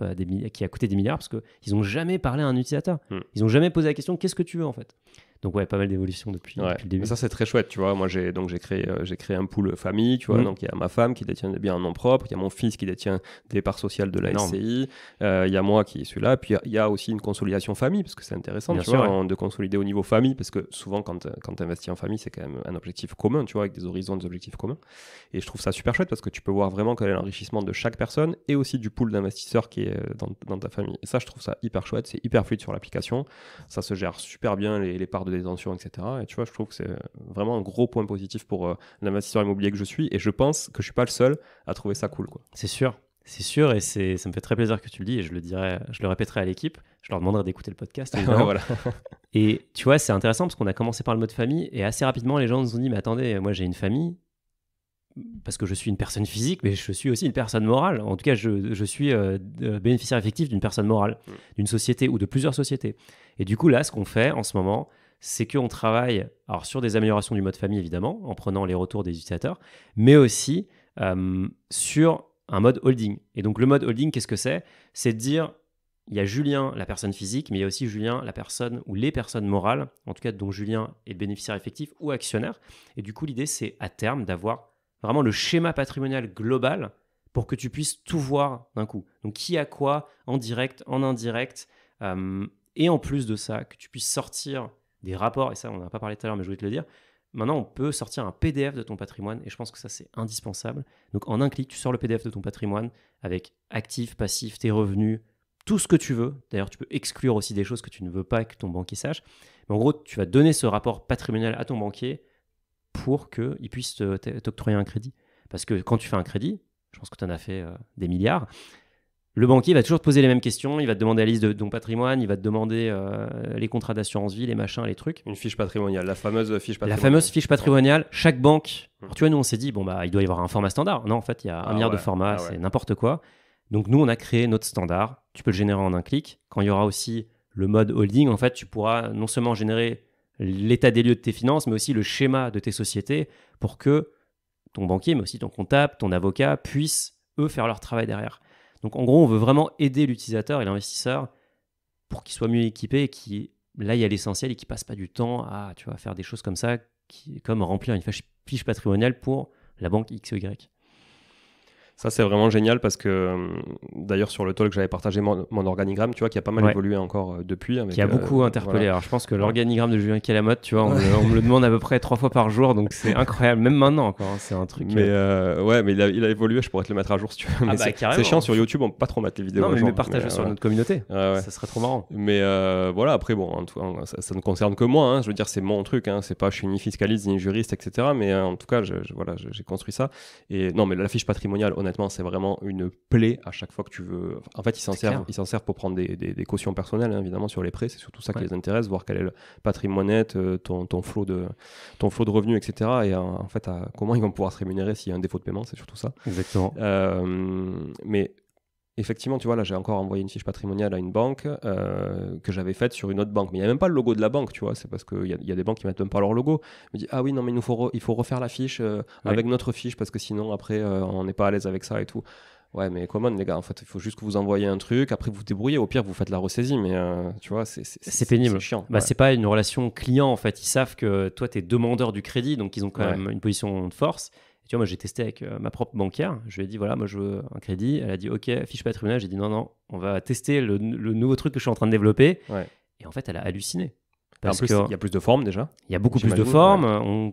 qui a coûté des milliards parce qu'ils n'ont jamais parlé à un utilisateur. Ils n'ont jamais posé la question, qu'est-ce que tu veux en fait ? Donc pas mal d'évolutions depuis le début. Mais ça, c'est très chouette, tu vois. Moi, j'ai créé un pool famille, tu vois. Donc, il y a ma femme qui détient des biens en nom propre, il y a mon fils qui détient des parts sociales de la SCI, il y a moi qui suis là, puis il y a aussi une consolidation famille, parce que c'est intéressant, bien tu sûr, vois, de consolider au niveau famille, parce que souvent, quand tu investis en famille, c'est quand même un objectif commun, tu vois, avec des horizons, des objectifs communs. Et je trouve ça super chouette, parce que tu peux voir vraiment quel est l'enrichissement de chaque personne, et aussi du pool d'investisseurs qui est dans ta famille. Et ça, je trouve ça hyper chouette, c'est hyper fluide sur l'application, ça se gère super bien, les parts de détention, etc. Et tu vois, je trouve que c'est vraiment un gros point positif pour l'investisseur immobilier que je suis, et je pense que je suis pas le seul à trouver ça cool, quoi. C'est sûr, et ça me fait très plaisir que tu le dis, et je le répéterai à l'équipe, je leur demanderai d'écouter le podcast. Voilà. Et tu vois, c'est intéressant parce qu'on a commencé par le mode famille, et assez rapidement, les gens nous ont dit, mais attendez, moi j'ai une famille, parce que je suis une personne physique, mais je suis aussi une personne morale. En tout cas, je suis bénéficiaire effectif d'une personne morale, d'une société ou de plusieurs sociétés. Et du coup, là, ce qu'on fait en ce moment, c'est qu'on travaille sur des améliorations du mode famille, évidemment, en prenant les retours des utilisateurs, mais aussi sur un mode holding. Et donc, le mode holding, qu'est-ce que c'est ? C'est de dire, il y a Julien, la personne physique, mais il y a aussi Julien, la personne ou les personnes morales, en tout cas dont Julien est bénéficiaire effectif ou actionnaire. Et du coup, l'idée, c'est à terme d'avoir vraiment le schéma patrimonial global pour que tu puisses tout voir d'un coup. Donc, qui a quoi en direct, en indirect, et en plus de ça, que tu puisses sortir des rapports, et ça, on n'en a pas parlé tout à l'heure, mais je voulais te le dire. Maintenant, on peut sortir un PDF de ton patrimoine, et je pense que ça, c'est indispensable. Donc, en un clic, tu sors le PDF de ton patrimoine avec actifs, passifs, tes revenus, tout ce que tu veux. D'ailleurs, tu peux exclure aussi des choses que tu ne veux pas que ton banquier sache. Mais en gros, tu vas donner ce rapport patrimonial à ton banquier pour qu'il puisse t'octroyer un crédit. Parce que quand tu fais un crédit, je pense que tu en as fait des milliards, le banquier va toujours te poser les mêmes questions, il va te demander la liste de ton patrimoine, il va te demander les contrats d'assurance vie, les machins, les trucs. Une fiche patrimoniale, la fameuse fiche patrimoniale. La fameuse fiche patrimoniale, chaque banque. Alors, tu vois, nous, on s'est dit, bon, bah, il doit y avoir un format standard. Non, en fait, il y a un milliard de formats, c'est n'importe quoi. Donc, nous, on a créé notre standard. Tu peux le générer en un clic. Quand il y aura aussi le mode holding, en fait, tu pourras non seulement générer l'état des lieux de tes finances, mais aussi le schéma de tes sociétés pour que ton banquier, mais aussi ton comptable, ton avocat puissent, eux, faire leur travail derrière. Donc, en gros, on veut vraiment aider l'utilisateur et l'investisseur pour qu'il soit mieux équipé et qu'il là, il y a l'essentiel et qu'il ne passe pas du temps à faire des choses comme ça, comme remplir une fiche patrimoniale pour la banque X ou Y. Ça, c'est vraiment génial parce que, d'ailleurs, sur le talk, j'avais partagé mon organigramme, tu vois, qui a pas mal évolué encore depuis. Qui a beaucoup interpellé. Voilà. Alors, je pense que l'organigramme de Julien Calamotte, tu vois, on me le demande à peu près 3 fois par jour, donc c'est incroyable, même maintenant encore, hein, c'est un truc. Mais mais il a évolué, je pourrais te le mettre à jour si tu veux. Mais c'est chiant sur YouTube, on peut pas trop mettre les vidéos. Non, mais partager sur notre communauté, ça serait trop marrant. Mais voilà, après, bon, en tout cas, ça ne concerne que moi, hein, je veux dire, c'est mon truc, hein, c'est pas, je suis ni fiscaliste, ni juriste, etc. Mais en tout cas, j'ai construit ça. Et non, mais la fiche patrimoniale, honnêtement, c'est vraiment une plaie à chaque fois que tu veux. En fait, ils s'en servent pour prendre des cautions personnelles, hein, évidemment, sur les prêts. C'est surtout ça qui les intéresse, voir quel est le patrimoine net, ton flot de revenus, etc. Et en fait, comment ils vont pouvoir se rémunérer s'il y a un défaut de paiement, c'est surtout ça. Exactement. Mais effectivement, tu vois, là, j'ai encore envoyé une fiche patrimoniale à une banque que j'avais faite sur une autre banque. Mais il n'y a même pas le logo de la banque, tu vois. C'est parce qu'il y a des banques qui ne mettent même pas leur logo. Je me dis, ah oui, non, mais il faut refaire la fiche avec notre fiche parce que sinon, après, on n'est pas à l'aise avec ça et tout. Ouais, mais come on, les gars, en fait, il faut juste que vous envoyiez un truc, après vous vous débrouillez, au pire, vous faites la ressaisie, mais tu vois, c'est pénible. C'est chiant. C'est pas une relation client, en fait. Ils savent que toi, tu es demandeur du crédit, donc ils ont quand même une position de force. Et tu vois, moi, j'ai testé avec ma propre banquière. Je lui ai dit, voilà, moi, je veux un crédit. Elle a dit, OK, fiche patrimoniale. J'ai dit, non, on va tester le nouveau truc que je suis en train de développer. Et en fait, elle a halluciné. Parce en plus, il y a plus de formes déjà. Il y a beaucoup plus de formes.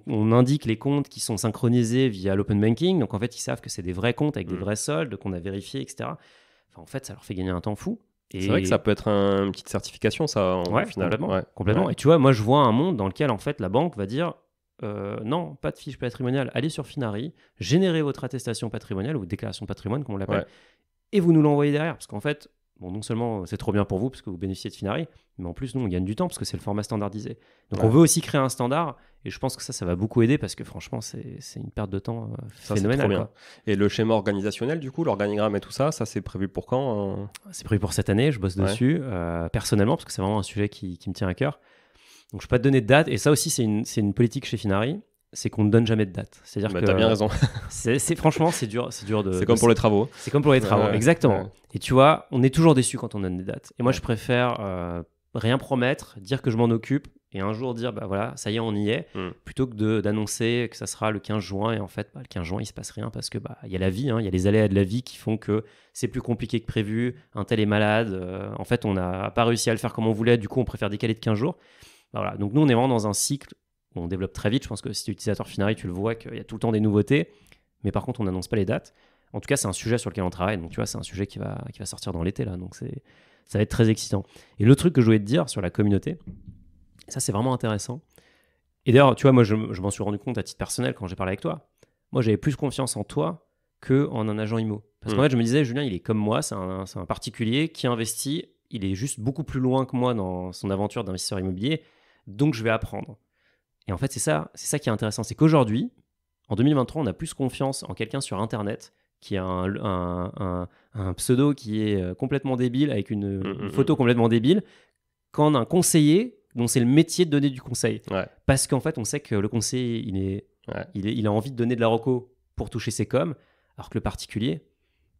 On indique les comptes qui sont synchronisés via l'open banking. Donc, en fait, ils savent que c'est des vrais comptes avec des vrais soldes qu'on a vérifiés, etc. Enfin, en fait, ça leur fait gagner un temps fou. Et c'est vrai que ça peut être une petite certification, ça, au final. Complètement. Et tu vois, moi, je vois un monde dans lequel, en fait, la banque va dire non, pas de fiche patrimoniale. Allez sur Finari, générez votre attestation patrimoniale ou déclaration de patrimoine, comme on l'appelle, et vous nous l'envoyez derrière. Parce qu'en fait, bon, non seulement c'est trop bien pour vous parce que vous bénéficiez de Finari, mais en plus, nous, on gagne du temps parce que c'est le format standardisé. Donc, on veut aussi créer un standard et je pense que ça va beaucoup aider parce que franchement, c'est une perte de temps phénoménale. C'est trop bien. Et le schéma organisationnel, du coup, l'organigramme et tout ça, c'est prévu pour quand C'est prévu pour cette année, je bosse dessus personnellement parce que c'est vraiment un sujet qui me tient à cœur. Donc, je ne peux pas te donner de date et ça aussi, c'est une politique chez Finari. C'est qu'on ne donne jamais de date. C'est-à-dire que t'as bien raison. Franchement, c'est dur de. C'est comme pour les travaux. C'est comme pour les travaux, exactement. Et tu vois, on est toujours déçu quand on donne des dates. Et moi, je préfère rien promettre, dire que je m'en occupe, et un jour dire, bah voilà, ça y est, on y est, plutôt que d'annoncer que ça sera le 15 juin. Et en fait, le 15 juin, il se passe rien parce que il y a la vie, il y a les aléas de la vie qui font que c'est plus compliqué que prévu. Un tel est malade. En fait, on n'a pas réussi à le faire comme on voulait. Du coup, on préfère décaler de 15 jours. Voilà. Donc nous, on est vraiment dans un cycle. On développe très vite. Je pense que si tu es utilisateur Finari, tu le vois qu'il y a tout le temps des nouveautés. Mais par contre, on n'annonce pas les dates. En tout cas, c'est un sujet sur lequel on travaille. Donc, tu vois, c'est un sujet qui va sortir dans l'été, là. Donc, ça va être très excitant. Et le truc que je voulais te dire sur la communauté, ça, c'est vraiment intéressant. Et d'ailleurs, tu vois, moi, je m'en suis rendu compte à titre personnel quand j'ai parlé avec toi. Moi, j'avais plus confiance en toi qu'en un agent IMO. Parce qu'en fait, je me disais, Julien, il est comme moi. C'est un particulier qui investit. Il est juste beaucoup plus loin que moi dans son aventure d'investisseur immobilier. Donc, je vais apprendre. Et en fait, c'est ça qui est intéressant. C'est qu'aujourd'hui, en 2023, on a plus confiance en quelqu'un sur Internet qui a un pseudo qui est complètement débile, avec une photo complètement débile, qu'en un conseiller dont c'est le métier de donner du conseil. Parce qu'en fait, on sait que le conseiller, il a envie de donner de la reco pour toucher ses coms, alors que le particulier,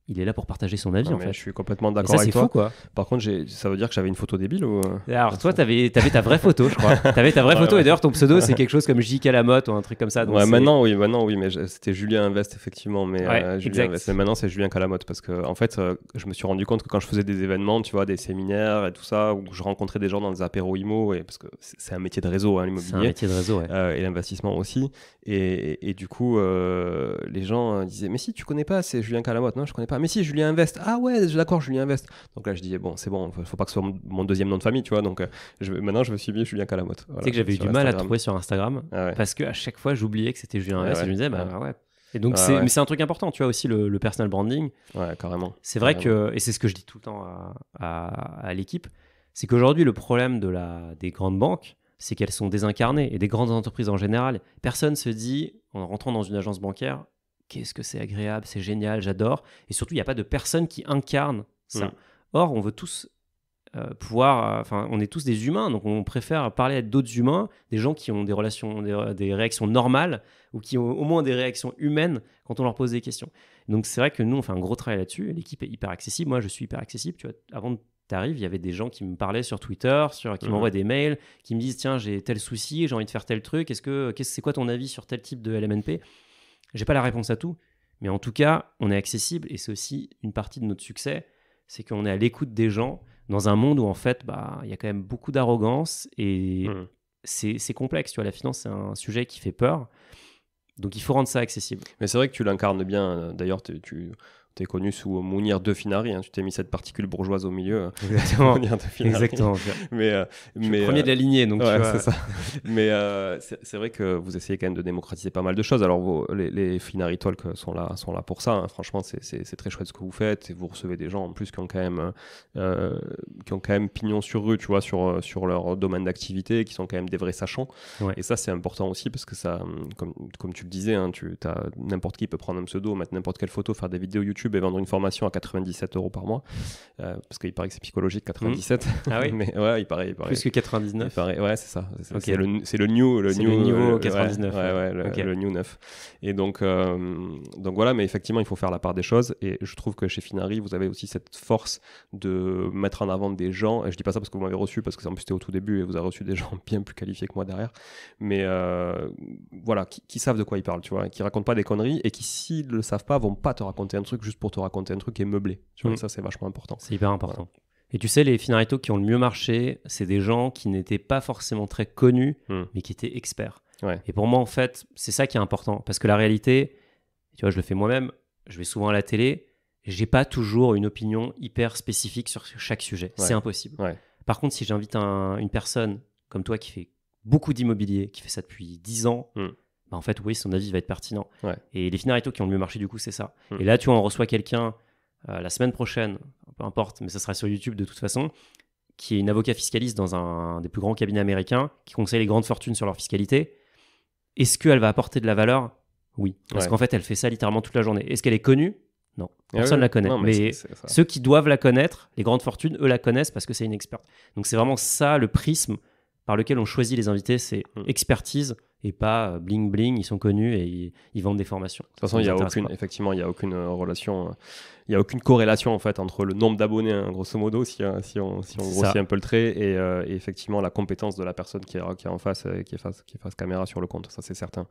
il est là pour partager son avis, Non, en mais fait. je suis complètement Et d'accord ça, avec c'est toi. fou, quoi. Par contre, ça veut dire que j'avais une photo débile ou... Alors, toi, t'avais ta vraie photo, je crois. T'avais ta vraie photo, et d'ailleurs, ton pseudo, c'est quelque chose comme J.K. Lamotte ou un truc comme ça. Donc Ouais, maintenant, oui, mais c'était Julien Invest, effectivement. Mais, Ouais, Julien exact. Invest. Mais maintenant, c'est Julien Calamotte. Parce que, en fait, je me suis rendu compte que quand je faisais des événements, tu vois, des séminaires et tout ça, où je rencontrais des gens dans des apéros IMO, parce que c'est un métier de réseau, hein, l'immobilier. C'est un métier de réseau, ouais. Et l'investissement aussi. Et du coup, les gens disaient, mais si, tu connais pas, c'est Julien Calamotte. Non, je connais pas. Mais si, Julien Invest. Ah ouais, d'accord, Julien Invest. Donc là, je dis, bon, c'est bon, faut pas que ce soit mon deuxième nom de famille, tu vois. Donc maintenant, je me suis mis Julien Calamotte. Voilà, Tu sais que j'avais eu du mal à trouver sur Instagram Ah ouais. parce qu'à chaque fois, j'oubliais que c'était Julien Invest et je me disais, bah ouais. Et donc, Ouais. mais c'est un truc important, tu vois, aussi le personal branding. Ouais, carrément. C'est vrai que, et c'est ce que je dis tout le temps à l'équipe, c'est qu'aujourd'hui, le problème des grandes banques, c'est qu'elles sont désincarnées et des grandes entreprises en général. Personne se dit, en rentrant dans une agence bancaire, qu'est-ce que c'est agréable, c'est génial, j'adore. Et surtout, il n'y a pas de personne qui incarne ça. Or, on veut tous on est tous des humains, donc on préfère parler à d'autres humains, des gens qui ont des relations, des réactions normales ou qui ont au moins des réactions humaines quand on leur pose des questions. Donc c'est vrai que nous on fait un gros travail là-dessus. L'équipe est hyper accessible. Moi je suis hyper accessible. Tu vois, avant que tu arrives, il y avait des gens qui me parlaient sur Twitter, qui m'envoient des mails, qui me disent tiens j'ai tel souci, j'ai envie de faire tel truc. C'est quoi ton avis sur tel type de LMNP? J'ai pas la réponse à tout, mais en tout cas on est accessible et c'est aussi une partie de notre succès, c'est qu'on est à l'écoute des gens. Dans un monde où en fait, il y a quand même beaucoup d'arrogance et c'est complexe. Tu vois, la finance, c'est un sujet qui fait peur. Donc, il faut rendre ça accessible. Mais c'est vrai que tu l'incarnes bien. D'ailleurs, tu es connu sous Mounir de Finari. Hein. Tu t'es mis cette particule bourgeoise au milieu. Exactement. Mounir de Finari. Exactement. mais premier de la lignée. Donc, ouais, tu vois... c'est ça. Mais c'est vrai que vous essayez quand même de démocratiser pas mal de choses. Alors, les Finari Talk sont là pour ça. Hein. Franchement, c'est très chouette ce que vous faites. Et vous recevez des gens en plus qui ont quand même pignon sur rue, tu vois, sur leur domaine d'activité, qui sont quand même des vrais sachants. Ouais. Et ça, c'est important aussi parce que ça, comme tu le disais, hein, n'importe qui peut prendre un pseudo, mettre n'importe quelle photo, faire des vidéos YouTube et vendre une formation à 97 € par mois. Parce qu'il paraît que c'est psychologique, 97. Ah oui. Mais ouais, il paraît. Plus que 99. Ouais, c'est ça. Okay. C'est le new niveau 99. Le new 9. Et donc voilà, mais effectivement, il faut faire la part des choses. Et je trouve que chez Finari, vous avez aussi cette force de mettre en avant des gens. Et je dis pas ça parce que vous m'avez reçu, parce que en plus c'était au tout début et vous avez reçu des gens bien plus qualifiés que moi derrière. Mais voilà, qui savent de quoi ils parlent, tu vois, qui racontent pas des conneries et qui, s'ils le savent pas, vont pas te raconter un truc juste pour te raconter un truc et meubler. Tu vois, ça c'est vachement important. C'est hyper important. Voilà. Et tu sais, les Finari Talk qui ont le mieux marché, c'est des gens qui n'étaient pas forcément très connus, mais qui étaient experts. Ouais. Et pour moi, en fait, c'est ça qui est important. Parce que la réalité, tu vois, je le fais moi-même, je vais souvent à la télé, j'ai pas toujours une opinion hyper spécifique sur chaque sujet. Ouais. C'est impossible. Ouais. Par contre, si j'invite une personne comme toi qui fait beaucoup d'immobilier, qui fait ça depuis 10 ans, en fait, oui, son avis va être pertinent. Ouais. Et les Finari Talk qui ont le mieux marché, du coup, c'est ça. Et là, tu vois, on reçoit quelqu'un la semaine prochaine, peu importe, mais ça sera sur YouTube de toute façon, qui est une avocat fiscaliste dans un des plus grands cabinets américains, qui conseille les grandes fortunes sur leur fiscalité. Est-ce qu'elle va apporter de la valeur? Oui. Parce qu'en fait, elle fait ça littéralement toute la journée. Est-ce qu'elle est connue? Non. Personne ne la connaît. Non, mais ceux qui doivent la connaître, les grandes fortunes, eux la connaissent parce que c'est une experte. Donc c'est vraiment ça le prisme par lequel on choisit les invités, c'est expertise et pas bling bling, ils sont connus et ils vendent des formations. De toute façon, il n'y a aucune relation, il n'y a aucune corrélation en fait entre le nombre d'abonnés, hein, grosso modo, si on grossit un peu le trait, et effectivement la compétence de la personne qui est en face, qui est face caméra sur le compte, ça c'est certain.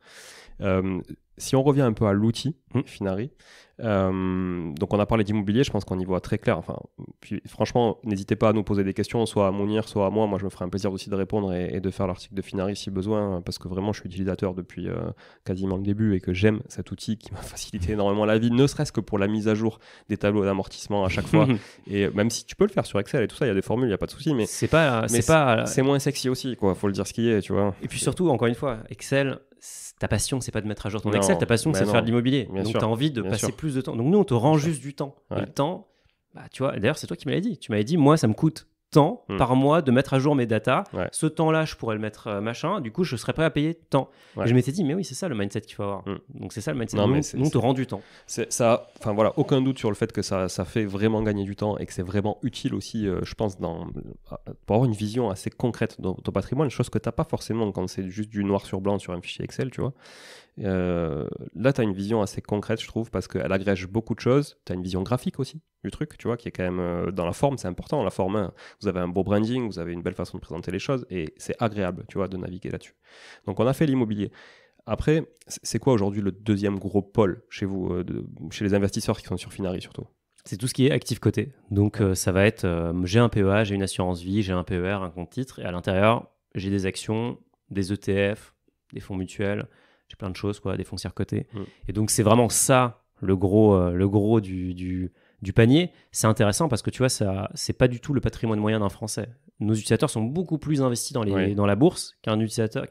Si on revient un peu à l'outil Finari, donc on a parlé d'immobilier, je pense qu'on y voit très clair. Enfin, puis franchement, n'hésitez pas à nous poser des questions, soit à Mounir, soit à moi. Moi, je me ferai un plaisir aussi de répondre et de faire l'article de Finari si besoin, parce que vraiment, je suis utilisateur depuis quasiment le début et que j'aime cet outil qui m'a facilité énormément la vie, ne serait-ce que pour la mise à jour des tableaux d'amortissement à chaque fois. Et même si tu peux le faire sur Excel et tout ça, il y a des formules, il n'y a pas de souci, mais c'est moins sexy aussi, quoi. Faut le dire ce qui est, tu vois. Et puis surtout, encore une fois, Excel, ta passion, c'est pas de mettre à jour ton Excel, ta passion, c'est de faire de l'immobilier. Donc, tu as envie de passer plus de temps. Donc, nous, on te rend juste du temps. Et le temps, tu vois, d'ailleurs, c'est toi qui me l'as dit. Tu m'avais dit, moi, ça me coûte temps par mois de mettre à jour mes datas. Ouais. Ce temps-là, je pourrais le mettre machin. Du coup, je serais prêt à payer tant. Ouais. Et je m'étais dit, mais oui, c'est ça le mindset qu'il faut avoir. Donc, c'est ça le mindset. Non, nous, mais nous, on te rend du temps. Ça, enfin voilà, aucun doute sur le fait que ça fait vraiment gagner du temps et que c'est vraiment utile aussi, je pense, pour avoir une vision assez concrète de ton patrimoine, chose que tu n'as pas forcément quand c'est juste du noir sur blanc sur un fichier Excel, tu vois. Là, tu as une vision assez concrète, je trouve, parce qu'elle agrège beaucoup de choses. Tu as une vision graphique aussi du truc, tu vois, qui est quand même dans la forme, c'est important. La forme, vous avez un beau branding, vous avez une belle façon de présenter les choses et c'est agréable, tu vois, de naviguer là-dessus. Donc, on a fait l'immobilier. Après, c'est quoi aujourd'hui le deuxième gros pôle chez vous, chez les investisseurs qui sont sur Finari surtout? C'est tout ce qui est actif coté. Donc, ça va être j'ai un PEA, j'ai une assurance vie, j'ai un PER, un compte titre, et à l'intérieur, j'ai des actions, des ETF, des fonds mutuels, j'ai plein de choses, quoi, des foncières cotées. Et donc, c'est vraiment ça le gros du panier. C'est intéressant parce que tu vois, c'est pas du tout le patrimoine moyen d'un Français. Nos utilisateurs sont beaucoup plus investis dans la bourse qu'un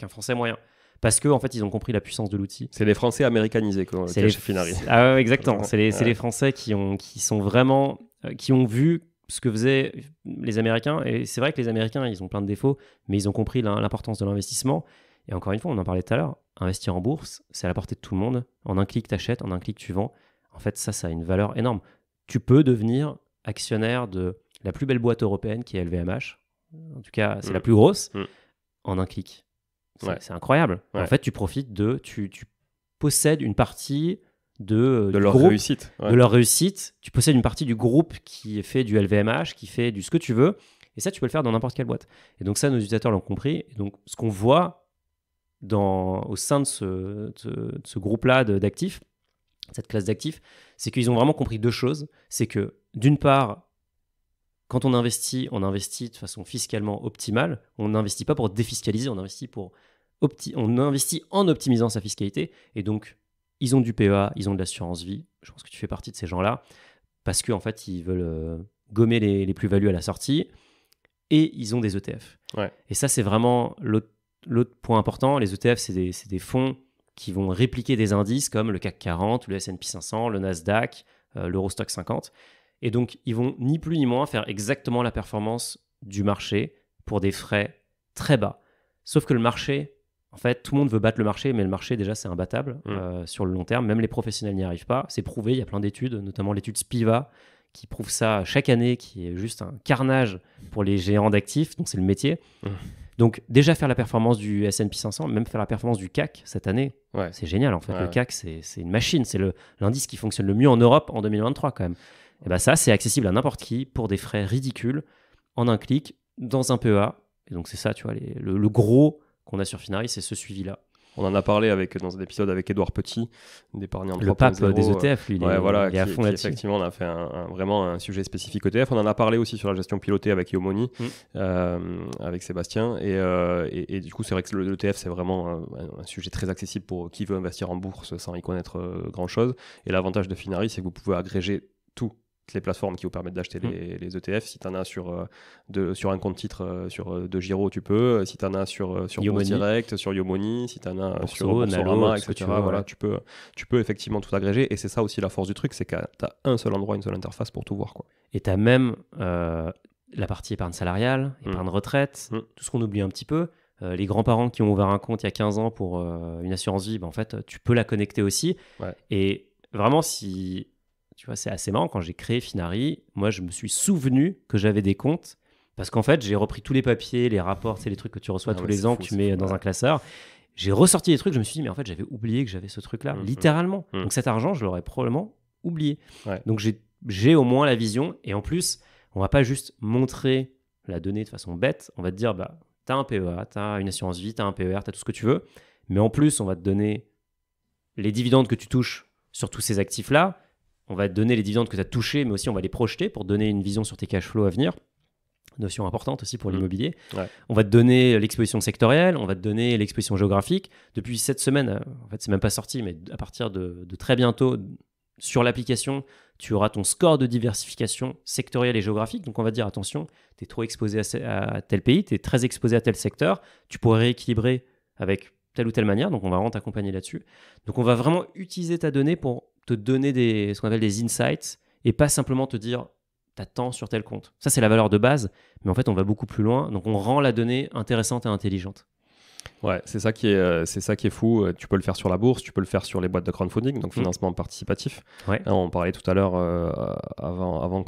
Français moyen. Parce qu'en fait, ils ont compris la puissance de l'outil. C'est les Français américanisés chez Finari. Ah ouais, exactement. C'est les Français qui sont vraiment, qui ont vu ce que faisaient les Américains. Et c'est vrai que les Américains, ils ont plein de défauts, mais ils ont compris l'importance de l'investissement. Et encore une fois, on en parlait tout à l'heure, investir en bourse, c'est à la portée de tout le monde. En un clic, tu achètes, en un clic, tu vends. En fait, ça a une valeur énorme. Tu peux devenir actionnaire de la plus belle boîte européenne qui est LVMH. En tout cas, c'est la plus grosse, en un clic. C'est incroyable. Ouais. En fait, tu profites tu possèdes une partie de leur groupe, réussite. De leur réussite. Tu possèdes une partie du groupe qui fait du LVMH, qui fait du ce que tu veux. Et ça, tu peux le faire dans n'importe quelle boîte. Et donc ça, nos utilisateurs l'ont compris. Et donc, ce qu'on voit au sein de ce groupe-là d'actifs, cette classe d'actifs, c'est qu'ils ont vraiment compris deux choses. C'est que, d'une part, quand on investit de façon fiscalement optimale. On n'investit pas pour défiscaliser, on investit en optimisant sa fiscalité. Et donc, ils ont du PEA, ils ont de l'assurance vie. Je pense que tu fais partie de ces gens-là parce qu'en fait, ils veulent gommer les plus-values à la sortie et ils ont des ETF. Ouais. Et ça, c'est vraiment l'autre point important. Les ETF, c'est des fonds qui vont répliquer des indices comme le CAC 40, le S&P 500, le Nasdaq, l'Eurostock 50. Et donc, ils vont ni plus ni moins faire exactement la performance du marché pour des frais très bas. Sauf que le marché, en fait, tout le monde veut battre le marché, mais le marché, déjà, c'est imbattable sur le long terme. Même les professionnels n'y arrivent pas. C'est prouvé, il y a plein d'études, notamment l'étude Spiva, qui prouve ça chaque année, qui est juste un carnage pour les géants d'actifs. Donc, c'est le métier. Donc, déjà, faire la performance du S&P 500, même faire la performance du CAC cette année, c'est génial. En fait, le CAC, c'est une machine. C'est l'indice qui fonctionne le mieux en Europe en 2023, quand même. Et bien ça, c'est accessible à n'importe qui pour des frais ridicules, en un clic, dans un PEA. Et donc c'est ça, tu vois, le gros qu'on a sur Finari, c'est ce suivi-là. On en a parlé dans un épisode avec Édouard Petit, d'épargnant 3.0. Le pape des ETF, lui, il est à fond là-dessus. Effectivement, on a fait vraiment un sujet spécifique ETF. On en a parlé aussi sur la gestion pilotée avec Yomoni, avec Sébastien. Et du coup, c'est vrai que l'ETF, c'est vraiment un sujet très accessible pour qui veut investir en bourse sans y connaître grand-chose. Et l'avantage de Finari, c'est que vous pouvez agréger toutes les plateformes qui vous permettent d'acheter les ETF. Si tu en as sur un compte titre de Giro, tu peux. Si tu en as sur Bourse Direct, sur Yomoni, si tu en as sur Boursorama, etc. Voilà, tu peux effectivement tout agréger. Et c'est ça aussi la force du truc, c'est que tu as un seul endroit, une seule interface pour tout voir, quoi. Et tu as même la partie épargne salariale, épargne retraite, tout ce qu'on oublie un petit peu. Les grands-parents qui ont ouvert un compte il y a 15 ans pour une assurance vie, en fait, tu peux la connecter aussi. Ouais. Et vraiment, tu vois, c'est assez marrant. Quand j'ai créé Finari, moi, je me suis souvenu que j'avais des comptes parce qu'en fait, j'ai repris tous les papiers, les rapports, c'est les trucs que tu reçois tous les ans, que tu mets dans un classeur. J'ai ressorti les trucs, je me suis dit, mais en fait, j'avais oublié que j'avais ce truc-là, littéralement. Donc cet argent, je l'aurais probablement oublié. Ouais. Donc j'ai au moins la vision. Et en plus, on va pas juste montrer la donnée de façon bête. On va te dire, bah, tu as un PEA, tu as une assurance vie, tu as un PER, tu as tout ce que tu veux. Mais en plus, on va te donner les dividendes que tu touches sur tous ces actifs-là. On va te donner les dividendes que tu as touchés, mais aussi on va les projeter pour donner une vision sur tes cash flows à venir. Notion importante aussi pour l'immobilier. Ouais. On va te donner l'exposition sectorielle, on va te donner l'exposition géographique. Depuis cette semaine, en fait, c'est même pas sorti, mais à partir de très bientôt, sur l'application, tu auras ton score de diversification sectorielle et géographique. Donc, on va te dire, attention, tu es trop exposé à tel pays, tu es très exposé à tel secteur, tu pourrais rééquilibrer avec telle ou telle manière. Donc, on va vraiment t'accompagner là-dessus. Donc, on va vraiment utiliser ta donnée pour te donner ce qu'on appelle des insights et pas simplement te dire t'as tant sur tel compte. Ça, c'est la valeur de base, mais en fait, on va beaucoup plus loin. Donc, on rend la donnée intéressante et intelligente. Ouais, c'est ça qui est fou. Tu peux le faire sur la bourse, tu peux le faire sur les boîtes de crowdfunding, donc financement participatif. Ouais. On parlait tout à l'heure, avant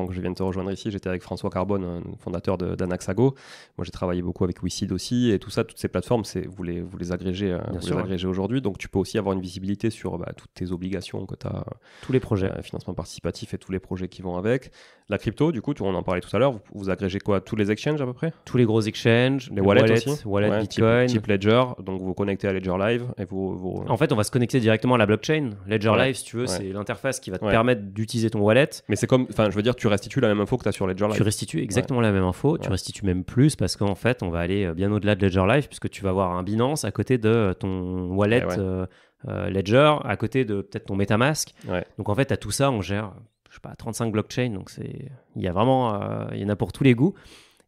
que je vienne te rejoindre ici, j'étais avec François Carbone, fondateur d'Anaxago. Moi, j'ai travaillé beaucoup avec WeSeed aussi, et tout ça, toutes ces plateformes, vous les agrégez, agrégez aujourd'hui. Donc, tu peux aussi avoir une visibilité sur toutes tes obligations que tu as. Tous les projets. Financement participatif et tous les projets qui vont avec. La crypto, du coup, on en parlait tout à l'heure, vous agrégez quoi? Tous les exchanges à peu près? Tous les gros exchanges, les wallets aussi, wallet Bitcoin. Type Ledger, donc vous vous connectez à Ledger Live et vous... En fait, on va se connecter directement à la blockchain. Ledger Live, si tu veux, c'est l'interface qui va te permettre d'utiliser ton wallet. Mais c'est comme, je veux dire, tu restitues la même info que tu as sur Ledger Live. Tu restitues exactement la même info, tu restitues même plus parce qu'en fait, on va aller bien au-delà de Ledger Live puisque tu vas avoir un Binance à côté de ton wallet Ledger, à côté de peut-être ton MetaMask. Donc en fait, à tout ça, on gère, je sais pas, 35 blockchains. Donc il y a vraiment, il y en a pour tous les goûts.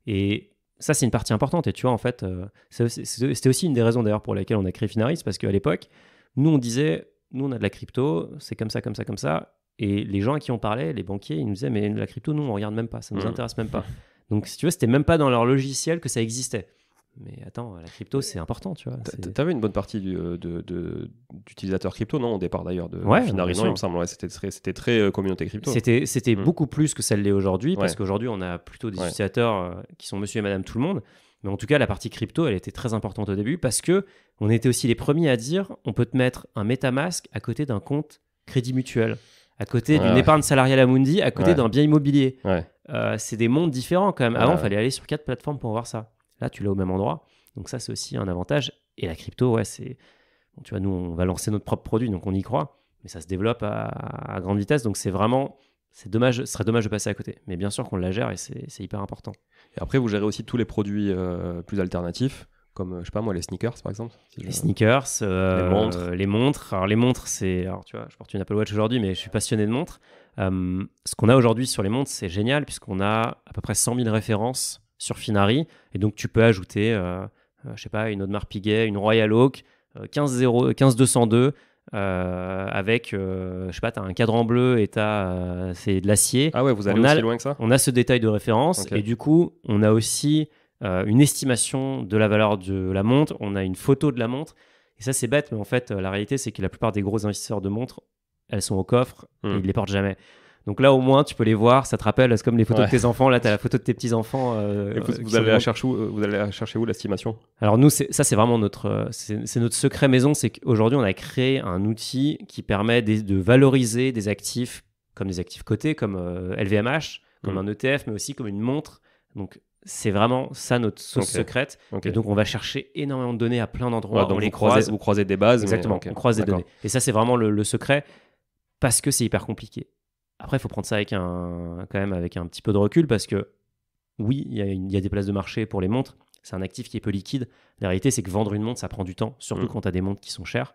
Et ça, c'est une partie importante. Et tu vois, en fait, c'était aussi une des raisons d'ailleurs pour laquelle on a créé Finaris, parce qu'à l'époque, nous, on disait, nous, on a de la crypto, c'est comme ça, comme ça, comme ça. Et les gens à qui on parlait, les banquiers, ils nous disaient, mais la crypto, nous, on regarde même pas, ça nous intéresse même pas. Donc, si tu veux, c'était même pas dans leur logiciel que ça existait. Mais attends, la crypto, c'est important, tu vois. T'avais une bonne partie d'utilisateurs crypto, non, au départ d'ailleurs, de Finaris, il me semble. Ouais, c'était très communauté crypto. C'était beaucoup plus que ça l'est aujourd'hui, parce qu'aujourd'hui, on a plutôt des utilisateurs qui sont monsieur et madame tout le monde. Mais en tout cas, la partie crypto, elle était très importante au début, parce que on était aussi les premiers à dire, on peut te mettre un MetaMask à côté d'un compte Crédit Mutuel, à côté d'une épargne salariale Amundi, à côté d'un bien immobilier. C'est des mondes différents quand même. Avant, il fallait aller sur 4 plateformes pour voir ça. Là, tu l'as au même endroit. Donc ça, c'est aussi un avantage. Et la crypto, c'est... Bon, tu vois, nous, on va lancer notre propre produit, donc on y croit. Mais ça se développe à grande vitesse. Donc c'est vraiment... ce serait dommage de passer à côté. Mais bien sûr qu'on la gère et c'est hyper important. Et après, vous gérez aussi tous les produits plus alternatifs, comme, je sais pas moi, les sneakers, par exemple. Les sneakers, les montres. Alors les montres, c'est... Alors tu vois, je porte une Apple Watch aujourd'hui, mais je suis passionné de montres. Ce qu'on a aujourd'hui sur les montres, c'est génial, puisqu'on a à peu près 100 000 références sur Finari, et donc tu peux ajouter, je sais pas, une Audemars Piguet, une Royal Oak, 15202, avec, je sais pas, tu as un cadran bleu et c'est de l'acier. Ah ouais, vous allez aussi loin que ça? On a ce détail de référence, et du coup, on a aussi une estimation de la valeur de la montre, on a une photo de la montre, et ça c'est bête, mais en fait, la réalité c'est que la plupart des gros investisseurs de montres, elles sont au coffre, et ils les portent jamais. Donc là, au moins, tu peux les voir. Ça te rappelle, c'est comme les photos de tes enfants. Là, tu as la photo de tes petits-enfants. Vous allez la chercher où, l'estimation? Alors nous, c'est vraiment notre secret maison. C'est qu'aujourd'hui, on a créé un outil qui permet de valoriser des actifs comme des actifs cotés, comme LVMH, comme un ETF, mais aussi comme une montre. Donc, c'est vraiment ça notre sauce secrète. Et donc, on va chercher énormément de données à plein d'endroits. Donc vous croisez des bases. Exactement, on croise des données. Et ça, c'est vraiment le secret parce que c'est hyper compliqué. Après, il faut prendre ça avec un petit peu de recul parce que oui, il y a des places de marché pour les montres. C'est un actif qui est peu liquide. La réalité, c'est que vendre une montre, ça prend du temps, surtout quand tu as des montres qui sont chères.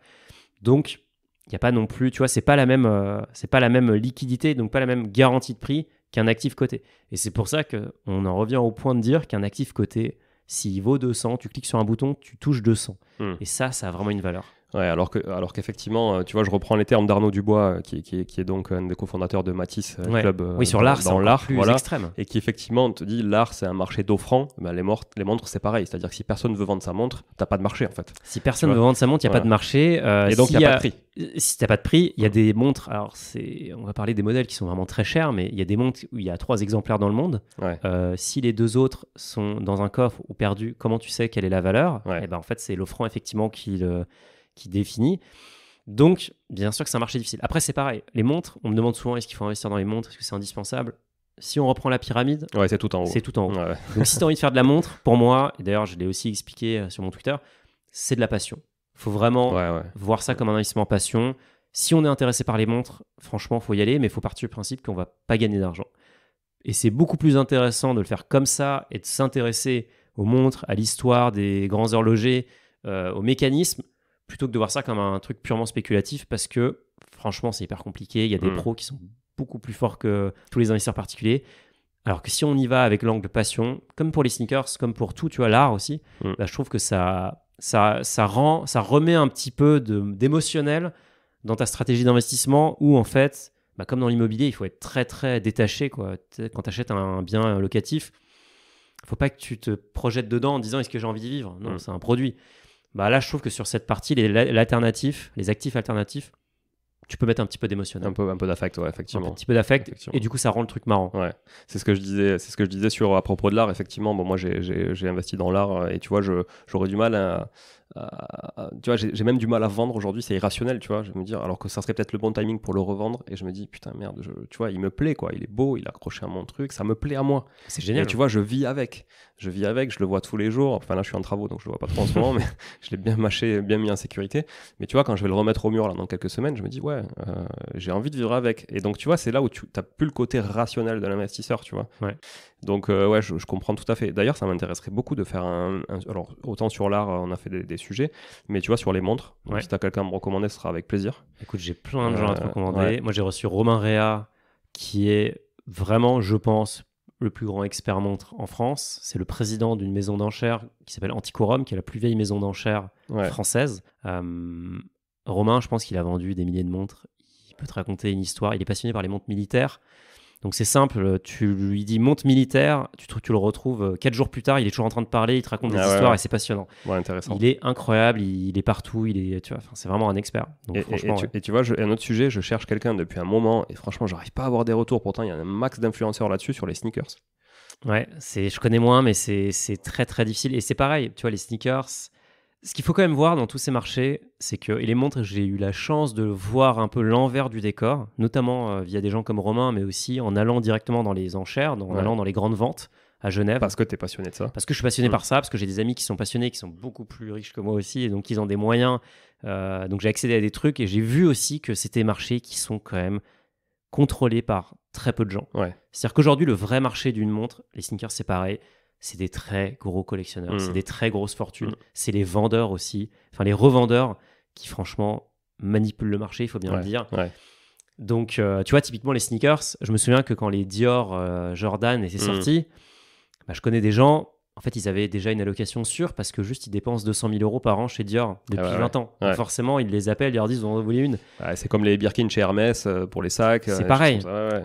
Donc, il n'y a pas non plus, tu vois, c'est pas la même liquidité, donc pas la même garantie de prix qu'un actif coté. Et c'est pour ça qu'on en revient au point de dire qu'un actif coté, s'il vaut 200, tu cliques sur un bouton, tu touches 200. Et ça a vraiment une valeur. Ouais, alors qu'effectivement, tu vois, je reprends les termes d'Arnaud Dubois, qui est donc un des cofondateurs de Matisse Club. Oui, sur l'art, c'est l'art plus extrême. Et qui effectivement te dit, l'art, c'est un marché d'offrants. Ben, les montres, c'est pareil. C'est-à-dire que si personne veut vendre sa montre, t'as pas de marché, en fait. Si personne veut vendre sa montre, il n'y a pas de marché. Et donc, il n'y a pas de prix. Si t'as pas de prix, il y a des montres. Alors, on va parler des modèles qui sont vraiment très chers, mais il y a des montres où il y a 3 exemplaires dans le monde. Si les 2 autres sont dans un coffre ou perdus, comment tu sais quelle est la valeur? Et ben, en fait, c'est l'offrant, effectivement, qui définit. Donc, bien sûr que c'est un marché difficile. Après, c'est pareil. Les montres, on me demande souvent est-ce qu'il faut investir dans les montres, est-ce que c'est indispensable? Si on reprend la pyramide, c'est tout en haut. C'est tout en haut. Donc, si tu as envie de faire de la montre, pour moi, et d'ailleurs, je l'ai aussi expliqué sur mon Twitter, c'est de la passion. Il faut vraiment voir ça comme un investissement passion. Si on est intéressé par les montres, franchement, il faut y aller, mais il faut partir du principe qu'on ne va pas gagner d'argent. Et c'est beaucoup plus intéressant de le faire comme ça et de s'intéresser aux montres, à l'histoire des grands horlogers, aux mécanismes, plutôt que de voir ça comme un truc purement spéculatif parce que franchement c'est hyper compliqué, il y a des pros qui sont beaucoup plus forts que tous les investisseurs particuliers, alors que si on y va avec l'angle passion, comme pour les sneakers, comme pour tout, tu vois, l'art aussi, je trouve que ça remet un petit peu d'émotionnel dans ta stratégie d'investissement où en fait comme dans l'immobilier, il faut être très, très détaché, quoi. Quand tu achètes un bien locatif, il ne faut pas que tu te projettes dedans en disant est-ce que j'ai envie d'y vivre. Non, c'est un produit. Là, je trouve que sur cette partie, l'alternatif, les actifs alternatifs, tu peux mettre un petit peu d'émotionnel. Un peu d'affect, ouais, effectivement. Un petit peu d'affect, et du coup, ça rend le truc marrant. Ouais, c'est ce que je disais à propos de l'art, effectivement. Bon, moi, j'ai investi dans l'art, et tu vois, j'aurais du mal tu vois, j'ai même du mal à vendre aujourd'hui, c'est irrationnel, tu vois. Je vais me dire, alors que ça serait peut-être le bon timing pour le revendre, et je me dis, putain, merde, tu vois, il me plaît, quoi. Il est beau, il est accroché à mon truc, ça me plaît à moi. C'est génial. Et tu vois, je vis avec, je le vois tous les jours. Enfin, là, je suis en travaux, donc je le vois pas trop en ce moment, mais je l'ai bien mâché, bien mis en sécurité. Mais tu vois, quand je vais le remettre au mur, là, dans quelques semaines, je me dis, ouais, j'ai envie de vivre avec. Et donc, tu vois, c'est là où tu n'as plus le côté rationnel de l'investisseur, tu vois. Ouais. Donc, ouais, je comprends tout à fait. D'ailleurs, ça m'intéresserait beaucoup de faire alors, autant sur l'art, on a fait des sujets, mais tu vois, sur les montres, donc, si tu as quelqu'un à me recommander, ce sera avec plaisir. Écoute, j'ai plein de gens à te recommander. Ouais. Moi, j'ai reçu Romain Réa, qui est vraiment, je pense, le plus grand expert montre en France. C'est le président d'une maison d'enchères qui s'appelle Antiquorum, qui est la plus vieille maison d'enchères française. Romain, je pense qu'il a vendu des milliers de montres. Il peut te raconter une histoire. Il est passionné par les montres militaires. Donc c'est simple, tu lui dis montre militaire, tu le retrouves 4 jours plus tard, il est toujours en train de parler, il te raconte des histoires et c'est passionnant. Ouais, intéressant. Il est incroyable, il est partout, tu vois, c'est vraiment un expert. Donc, franchement, et tu vois, un autre sujet, je cherche quelqu'un depuis un moment et franchement, j'arrive pas à avoir des retours. Pourtant, il y a un max d'influenceurs là-dessus sur les sneakers. Ouais, je connais moins, mais c'est très très difficile. Et c'est pareil, tu vois, les sneakers. Ce qu'il faut quand même voir dans tous ces marchés, c'est que, et les montres, j'ai eu la chance de voir un peu l'envers du décor, notamment via des gens comme Romain, mais aussi en allant directement dans les enchères, en allant dans les grandes ventes à Genève. Parce que tu es passionné de ça. Parce que je suis passionné par ça, parce que j'ai des amis qui sont passionnés, qui sont beaucoup plus riches que moi aussi, et donc ils ont des moyens. Donc j'ai accédé à des trucs, et j'ai vu aussi que c'était des marchés qui sont quand même contrôlés par très peu de gens. Ouais. C'est-à-dire qu'aujourd'hui, le vrai marché d'une montre, les sneakers, c'est pareil. C'est des très gros collectionneurs, c'est des très grosses fortunes, c'est les vendeurs aussi, enfin les revendeurs qui franchement manipulent le marché, il faut bien le dire. Ouais. Donc tu vois, typiquement les sneakers, je me souviens que quand les Dior Jordan étaient sortis, je connais des gens, en fait ils avaient déjà une allocation sûre parce que juste ils dépensent 200 000 euros par an chez Dior depuis 20 ans. Donc forcément ils les appellent, ils leur disent vous en voulez une. C'est comme les Birkin chez Hermès pour les sacs. C'est pareil.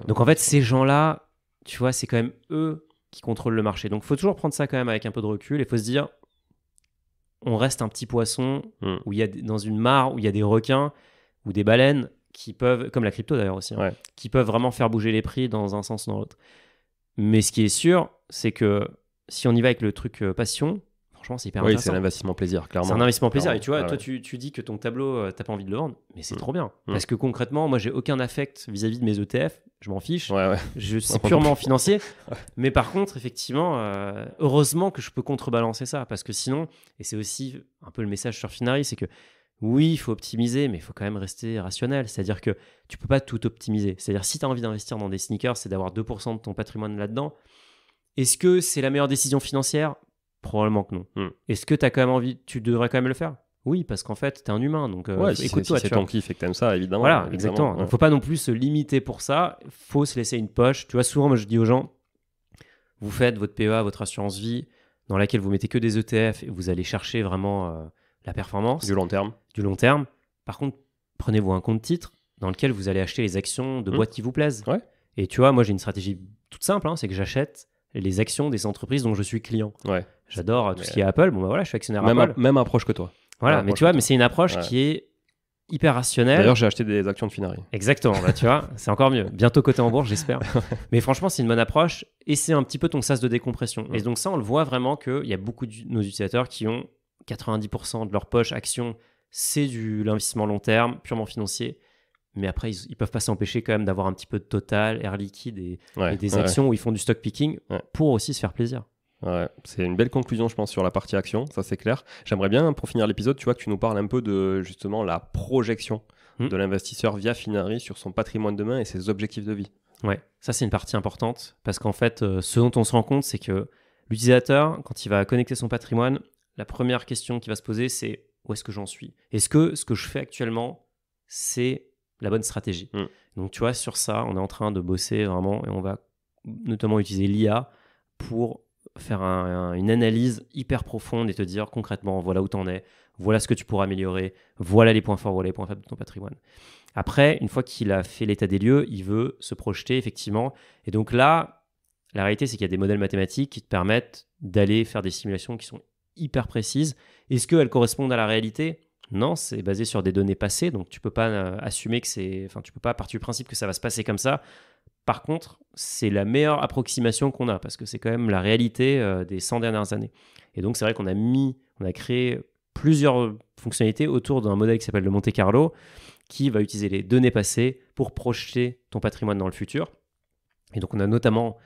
Donc en fait ces gens-là, tu vois, c'est quand même eux qui contrôle le marché. Donc, il faut toujours prendre ça quand même avec un peu de recul. Il faut se dire, on reste un petit poisson où il y a dans une mare où il y a des requins ou des baleines qui peuvent, comme la crypto d'ailleurs aussi, qui peuvent vraiment faire bouger les prix dans un sens ou dans l'autre. Mais ce qui est sûr, c'est que si on y va avec le truc passion, franchement, c'est hyper intéressant. Oui, c'est l'investissement plaisir, clairement. C'est un investissement plaisir. Et tu vois, toi, tu dis que ton tableau, t'as pas envie de le vendre, mais c'est trop bien. Parce que concrètement, moi, j'ai aucun affect vis-à-vis de mes ETF. Je m'en fiche. C'est purement financier. Mais par contre, effectivement, heureusement que je peux contrebalancer ça. Parce que sinon, et c'est aussi un peu le message sur Finari, c'est que oui, il faut optimiser, mais il faut quand même rester rationnel. C'est-à-dire que tu peux pas tout optimiser. C'est-à-dire, si tu as envie d'investir dans des sneakers, c'est d'avoir 2% de ton patrimoine là-dedans. Est-ce que c'est la meilleure décision financière ? Probablement que non. Est-ce que tu devrais quand même le faire ? Oui, parce qu'en fait, t'es un humain, donc écoute-toi. Si c'est ton kiff et que t'aimes ça, évidemment. Voilà, exactement. Donc, faut pas non plus se limiter pour ça. Faut se laisser une poche. Tu vois, souvent, moi, je dis aux gens, vous faites votre PEA, votre assurance vie, dans laquelle vous mettez que des ETF et vous allez chercher vraiment la performance. Du long terme. Par contre, prenez-vous un compte titre dans lequel vous allez acheter les actions de boîtes qui vous plaisent. Ouais. Et tu vois, moi, j'ai une stratégie toute simple, c'est que j'achète les actions des entreprises dont je suis client. Ouais. J'adore tout ce qui est Apple. Bon, bah voilà, je suis actionnaire Apple. Même approche que toi. Voilà, mais tu vois, mais c'est une approche qui est hyper rationnelle. D'ailleurs, j'ai acheté des actions de Finari. Exactement, bah, tu vois, c'est encore mieux. Bientôt coté en bourse, j'espère. Mais franchement, c'est une bonne approche et c'est un petit peu ton sas de décompression. Et donc ça, on le voit vraiment qu'il y a beaucoup de nos utilisateurs qui ont 90% de leur poche actions, c'est de l'investissement long terme, purement financier. Mais après, ils peuvent pas s'empêcher quand même d'avoir un petit peu de Total, Air Liquide et des actions où ils font du stock picking pour aussi se faire plaisir. Ouais, c'est une belle conclusion, je pense, sur la partie action, ça c'est clair. J'aimerais bien, pour finir l'épisode, tu vois, que tu nous parles un peu de justement la projection de l'investisseur via Finari sur son patrimoine de main et ses objectifs de vie. Ouais, ça c'est une partie importante parce qu'en fait, ce dont on se rend compte, c'est que l'utilisateur, quand il va connecter son patrimoine, la première question qu'il va se poser, c'est où est-ce que j'en suis ? Est-ce que ce que je fais actuellement, c'est la bonne stratégie ? Donc tu vois, sur ça, on est en train de bosser vraiment et on va notamment utiliser l'IA pour faire une analyse hyper profonde et te dire concrètement, voilà où t'en es, voilà ce que tu pourras améliorer, voilà les points forts, voilà les points faibles de ton patrimoine. Après, une fois qu'il a fait l'état des lieux, il veut se projeter effectivement. Et donc là, la réalité, c'est qu'il y a des modèles mathématiques qui te permettent d'aller faire des simulations qui sont hyper précises. Est-ce qu'elles correspondent à la réalité ? Non, c'est basé sur des données passées, donc tu peux pas assumer que tu peux pas partir du principe que ça va se passer comme ça. Par contre, c'est la meilleure approximation qu'on a, parce que c'est quand même la réalité des 100 dernières années. Et donc, c'est vrai qu'on a créé plusieurs fonctionnalités autour d'un modèle qui s'appelle le Monte Carlo, qui va utiliser les données passées pour projeter ton patrimoine dans le futur. Et donc, on a notamment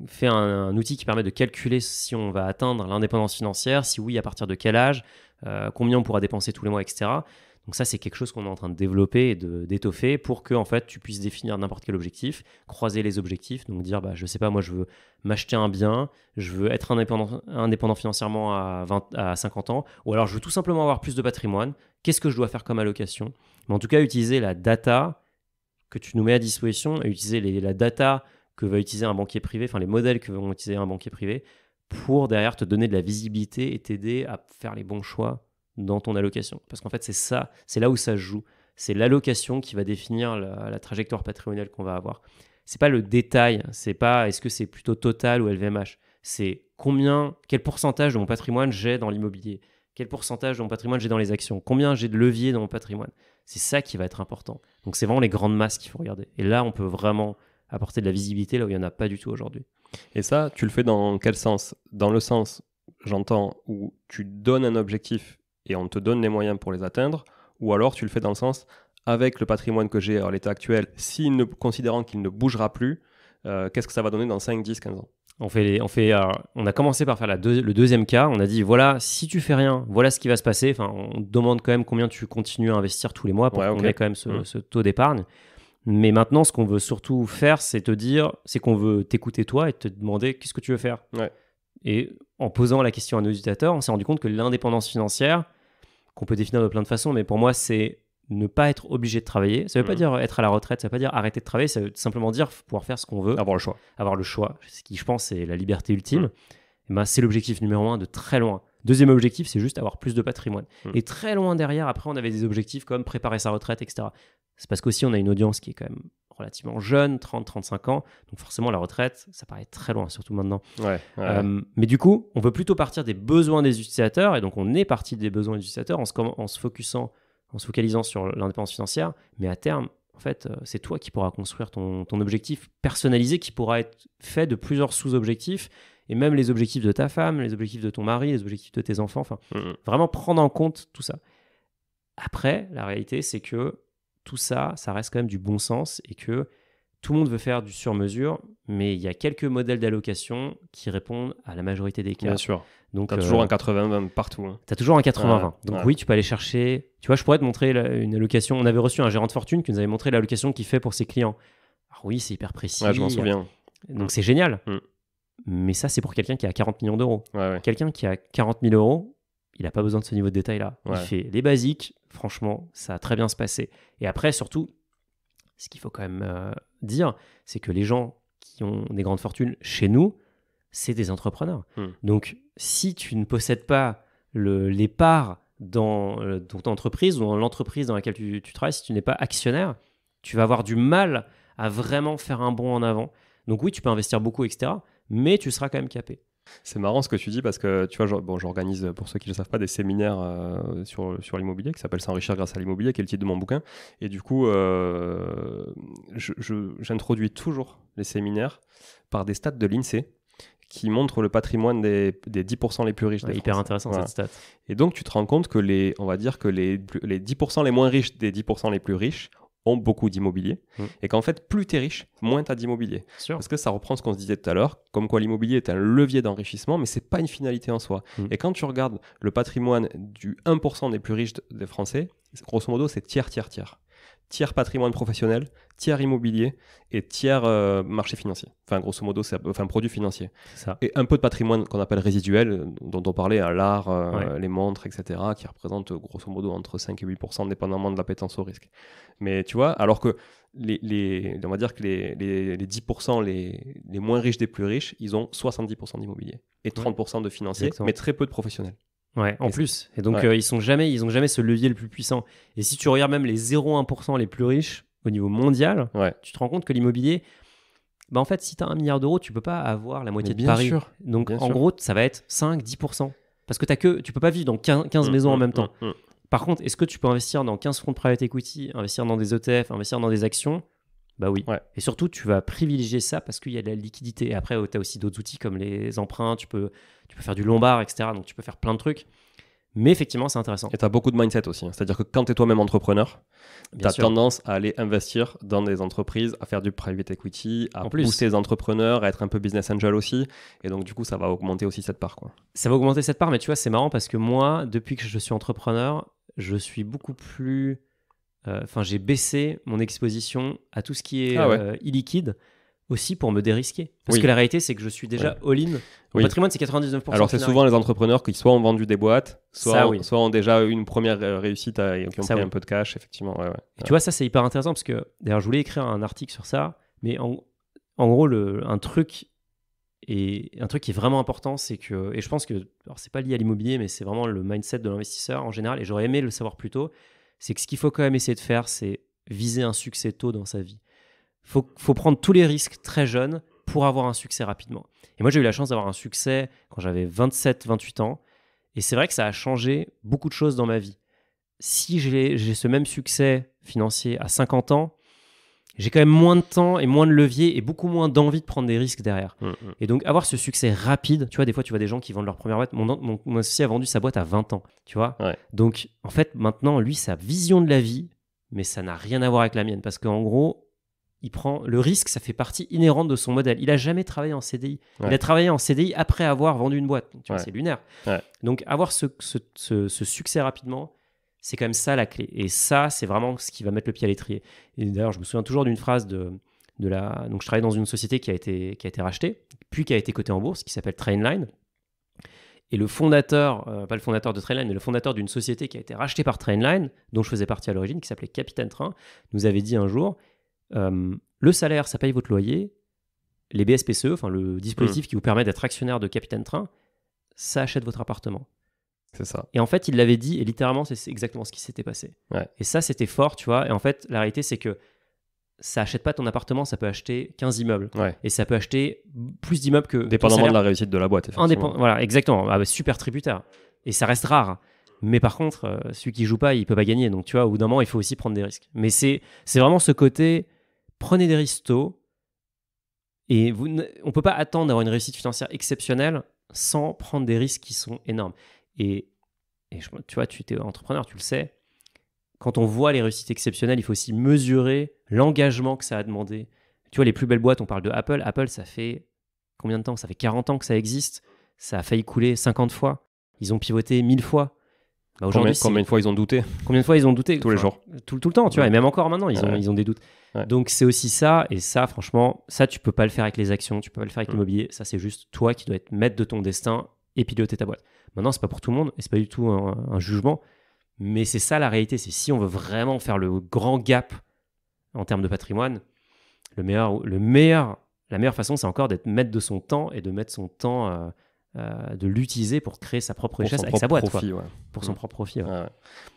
fait un outil qui permet de calculer si on va atteindre l'indépendance financière, si oui, à partir de quel âge, combien on pourra dépenser tous les mois, etc. Donc ça, c'est quelque chose qu'on est en train de développer et d'étoffer pour que en fait, tu puisses définir n'importe quel objectif, croiser les objectifs, donc dire, je sais pas, moi je veux m'acheter un bien, je veux être indépendant financièrement à 50 ans, ou alors je veux tout simplement avoir plus de patrimoine, qu'est-ce que je dois faire comme allocation ? Mais en tout cas, utiliser la data que tu nous mets à disposition et utiliser la data que va utiliser un banquier privé, enfin les modèles que vont utiliser un banquier privé, pour derrière te donner de la visibilité et t'aider à faire les bons choix dans ton allocation. Parce qu'en fait, c'est ça, c'est là où ça se joue. C'est l'allocation qui va définir la trajectoire patrimoniale qu'on va avoir. C'est pas le détail, c'est pas est-ce que c'est plutôt total ou LVMH. C'est quel pourcentage de mon patrimoine j'ai dans l'immobilier, quel pourcentage de mon patrimoine j'ai dans les actions, combien j'ai de levier dans mon patrimoine. C'est ça qui va être important. Donc c'est vraiment les grandes masses qu'il faut regarder. Et là, on peut vraiment apporter de la visibilité là où il n'y en a pas du tout aujourd'hui. Et ça, tu le fais dans quel sens ? Dans le sens, j'entends, où tu donnes un objectif et on te donne les moyens pour les atteindre, ou alors tu le fais dans le sens, avec le patrimoine que j'ai à l'état actuel, considérant qu'il ne bougera plus, qu'est-ce que ça va donner dans 5, 10, 15 ans ? On a commencé par faire le deuxième cas. On a dit, voilà, si tu fais rien, voilà ce qui va se passer. Enfin, on demande quand même combien tu continues à investir tous les mois pour qu'on ait quand même ce taux d'épargne. Mais maintenant, ce qu'on veut surtout faire, c'est qu'on veut t'écouter toi et te demander qu'est-ce que tu veux faire. Ouais. Et en posant la question à nos utilisateurs, on s'est rendu compte que l'indépendance financière, qu'on peut définir de plein de façons, mais pour moi, c'est ne pas être obligé de travailler. Ça ne veut pas dire être à la retraite, ça ne veut pas dire arrêter de travailler, ça veut simplement dire pouvoir faire ce qu'on veut. Avoir le choix. Avoir le choix, ce qui, je pense, c'est la liberté ultime. Et c'est l'objectif numéro 1 de très loin. Deuxième objectif, c'est juste avoir plus de patrimoine. Et très loin derrière, après, on avait des objectifs comme préparer sa retraite, etc. C'est parce qu'aussi, on a une audience qui est quand même relativement jeune, 30-35 ans. Donc forcément, la retraite, ça paraît très loin, surtout maintenant. Mais du coup, on veut plutôt partir des besoins des utilisateurs. Et donc, on est parti des besoins des utilisateurs en se focalisant sur l'indépendance financière. Mais à terme, en fait, c'est toi qui pourras construire ton objectif personnalisé qui pourra être fait de plusieurs sous-objectifs. Et même les objectifs de ta femme, les objectifs de ton mari, les objectifs de tes enfants. Enfin, vraiment prendre en compte tout ça. Après, la réalité, c'est que tout ça, ça reste quand même du bon sens et que tout le monde veut faire du sur-mesure, mais il y a quelques modèles d'allocation qui répondent à la majorité des cas. Bien sûr. Donc, tu as toujours un 80-20 partout. Hein. Tu as toujours un 80-20. Donc oui, tu peux aller chercher... Tu vois, je pourrais te montrer une allocation. On avait reçu un gérant de fortune qui nous avait montré l'allocation qu'il fait pour ses clients. Alors oui, c'est hyper précis. Ouais, je m'en souviens. Donc c'est génial. Mais ça, c'est pour quelqu'un qui a 40 millions d'euros. Ouais. Quelqu'un qui a 40 000 euros, il n'a pas besoin de ce niveau de détail-là. Ouais. Il fait les basiques. Franchement, ça a très bien se passer. Et après, surtout, ce qu'il faut quand même dire, c'est que les gens qui ont des grandes fortunes chez nous, c'est des entrepreneurs. Donc, si tu ne possèdes pas les parts dans ton entreprise ou dans l'entreprise dans laquelle tu travailles, si tu n'es pas actionnaire, tu vas avoir du mal à vraiment faire un bond en avant. Donc oui, tu peux investir beaucoup, etc., mais tu seras quand même capé. C'est marrant ce que tu dis parce que tu vois, j'organise, pour ceux qui ne le savent pas, des séminaires sur l'immobilier qui s'appelle S'enrichir grâce à l'immobilier, qui est le titre de mon bouquin. Et du coup, j'introduis toujours les séminaires par des stats de l'INSEE qui montrent le patrimoine des 10% les plus riches des Français. Hyper intéressant cette stat. Et donc, tu te rends compte que on va dire que les 10% les moins riches des 10% les plus riches ont beaucoup d'immobilier et qu'en fait, plus tu es riche, moins tu as d'immobilier. Parce que ça reprend ce qu'on se disait tout à l'heure, comme quoi l'immobilier est un levier d'enrichissement, mais ce n'est pas une finalité en soi. Et quand tu regardes le patrimoine du 1% des plus riches des Français, grosso modo, c'est tiers. Tiers patrimoine professionnel, tiers immobilier et tiers marché financier. Enfin, grosso modo, c'est produit financier. Et un peu de patrimoine qu'on appelle résiduel, dont on parlait, l'art, les montres, etc., qui représentent grosso modo entre 5 et 8%, dépendamment de l'appétence au risque. Mais tu vois, alors que on va dire que les 10% les moins riches des plus riches, ils ont 70% d'immobilier et 30% de financier, mais très peu de professionnels. Ouais, en Et plus. Et donc, ouais. ils ont jamais ce levier le plus puissant. Et si tu regardes même les 0,1% les plus riches au niveau mondial, Ouais. tu te rends compte que l'immobilier, bah en fait, si tu as 1 milliard d'euros, tu peux pas avoir la Mais moitié de bien Paris. sûr, Donc, bien en sûr. gros, ça va être 5-10%. Parce que tu peux pas vivre dans 15 maisons en même temps. Par contre, est-ce que tu peux investir dans 15 fonds de private equity, investir dans des ETF, investir dans des actions? Bah oui. Ouais. Et surtout, tu vas privilégier ça parce qu'il y a de la liquidité. Et après, tu as aussi d'autres outils comme les emprunts, tu peux faire du lombard, etc. Donc, tu peux faire plein de trucs. Mais effectivement, c'est intéressant. Et tu as beaucoup de mindset aussi. C'est-à-dire que quand tu es toi-même entrepreneur, tu Bien as sûr. tendance à aller investir dans des entreprises, à faire du private equity, à En plus. booster les entrepreneurs, à être un peu business angel aussi. Et donc, du coup, ça va augmenter aussi cette part, quoi. Ça va augmenter cette part, mais tu vois, c'est marrant parce que moi, depuis que je suis entrepreneur, je suis beaucoup plus. J'ai baissé mon exposition à tout ce qui est Ah ouais. illiquide aussi pour me dérisquer. Parce Oui. que la réalité, c'est que je suis déjà all-in. Mon Oui. patrimoine, c'est 99%. Alors, c'est Finari. souvent les entrepreneurs qui soit ont vendu des boîtes, Ça, oui. soit ont déjà eu une première réussite et qui ont Ça, pris oui. un peu de cash, effectivement. Ouais, ouais. Et tu vois, ça, c'est hyper intéressant parce que, d'ailleurs, je voulais écrire un article sur ça, mais en gros, un truc qui est vraiment important, c'est que, et je pense que, alors c'est pas lié à l'immobilier, mais c'est vraiment le mindset de l'investisseur en général, et j'aurais aimé le savoir plus tôt, c'est que ce qu'il faut quand même essayer de faire, c'est viser un succès tôt dans sa vie. Faut prendre tous les risques très jeune pour avoir un succès rapidement. Et moi, j'ai eu la chance d'avoir un succès quand j'avais 27-28 ans, et c'est vrai que ça a changé beaucoup de choses dans ma vie. Si j'ai ce même succès financier à 50 ans, j'ai quand même moins de temps et moins de levier et beaucoup moins d'envie de prendre des risques derrière. Et donc, avoir ce succès rapide, tu vois, des fois, tu vois des gens qui vendent leur première boîte. Mon associé a vendu sa boîte à 20 ans, tu vois. Ouais. Donc, en fait, maintenant, lui, sa vision de la vie, mais ça n'a rien à voir avec la mienne parce qu'en gros, il prend le risque, ça fait partie inhérente de son modèle. Il a jamais travaillé en CDI. Ouais. Il a travaillé en CDI après avoir vendu une boîte. Tu vois, Ouais. c'est lunaire. Ouais. Donc, avoir ce succès rapidement, c'est quand même ça la clé. Et ça, c'est vraiment ce qui va mettre le pied à l'étrier. Et d'ailleurs, je me souviens toujours d'une phrase donc je travaillais dans une société qui a été rachetée, puis qui a été cotée en bourse, qui s'appelle Trainline. Et le fondateur, pas le fondateur de Trainline, mais le fondateur d'une société qui a été rachetée par Trainline, dont je faisais partie à l'origine, qui s'appelait Capitaine Train, nous avait dit un jour, le salaire, ça paye votre loyer, les BSPCE, enfin le dispositif qui vous permet d'être actionnaire de Capitaine Train, ça achète votre appartement. C'est ça. Et en fait, il l'avait dit, et littéralement, c'est exactement ce qui s'était passé. Ouais. Et ça, c'était fort, tu vois. Et en fait, la réalité, c'est que ça achète pas ton appartement, ça peut acheter 15 immeubles. Ouais. Et ça peut acheter plus d'immeubles que. Dépendamment de la réussite de la boîte, effectivement. Voilà, exactement. Ah, bah, super tributaire. Et ça reste rare. Mais par contre, celui qui joue pas, il peut pas gagner. Donc, tu vois, au bout d'un moment, il faut aussi prendre des risques. Mais c'est vraiment ce côté, prenez des risques tôt. Et on peut pas attendre d'avoir une réussite financière exceptionnelle sans prendre des risques qui sont énormes. Et tu vois, tu es entrepreneur, tu le sais. Quand on voit les réussites exceptionnelles, il faut aussi mesurer l'engagement que ça a demandé. Tu vois, les plus belles boîtes, on parle de Apple. Apple, ça fait combien de temps? Ça fait 40 ans que ça existe. Ça a failli couler 50 fois. Ils ont pivoté 1000 fois. Bah, Combien de fois ils ont douté? Combien de fois ils ont douté? Tous les jours. Tout le temps, tu vois. Et même encore maintenant, ils ont des doutes. Ouais. Donc, c'est aussi ça. Et ça, franchement, ça, tu peux pas le faire avec les actions. Tu peux pas le faire avec l'immobilier. Ça, c'est juste toi qui dois être maître de ton destin et piloter ta boîte. Maintenant, c'est pas pour tout le monde et c'est pas du tout un jugement, mais c'est ça la réalité. C'est si on veut vraiment faire le grand gap en termes de patrimoine, la meilleure façon, c'est encore d'être maître de son temps et de mettre son temps, de l'utiliser pour créer sa propre richesse avec sa boîte, profit, quoi. Ouais. Pour son propre profit. Ouais. Ouais.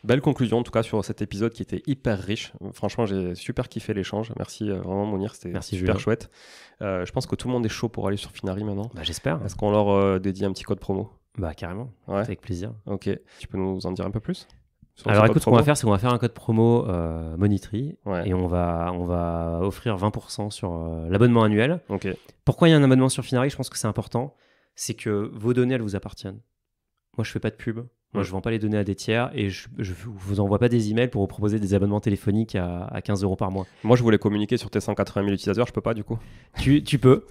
Belle conclusion en tout cas sur cet épisode qui était hyper riche. Franchement, j'ai super kiffé l'échange. Merci vraiment Mounir, c'était super chouette. Je pense que tout le monde est chaud pour aller sur Finari maintenant. Bah, j'espère. Est-ce qu'on leur dédie un petit code promo? Bah carrément, ouais. Avec plaisir. Ok, tu peux nous en dire un peu plus? Alors écoute, ce qu'on va faire, c'est qu'on va faire un code promo Monitry ouais. et on va offrir 20% sur l'abonnement annuel. Ok. Pourquoi il y a un abonnement sur Finari? Je pense que c'est important. C'est que vos données, elles vous appartiennent. Moi, je fais pas de pub. Moi, je vends pas les données à des tiers et je vous envoie pas des emails pour vous proposer des abonnements téléphoniques à 15 € par mois. Moi, je voulais communiquer sur tes 180 000 utilisateurs. Je peux pas, du coup. Tu peux.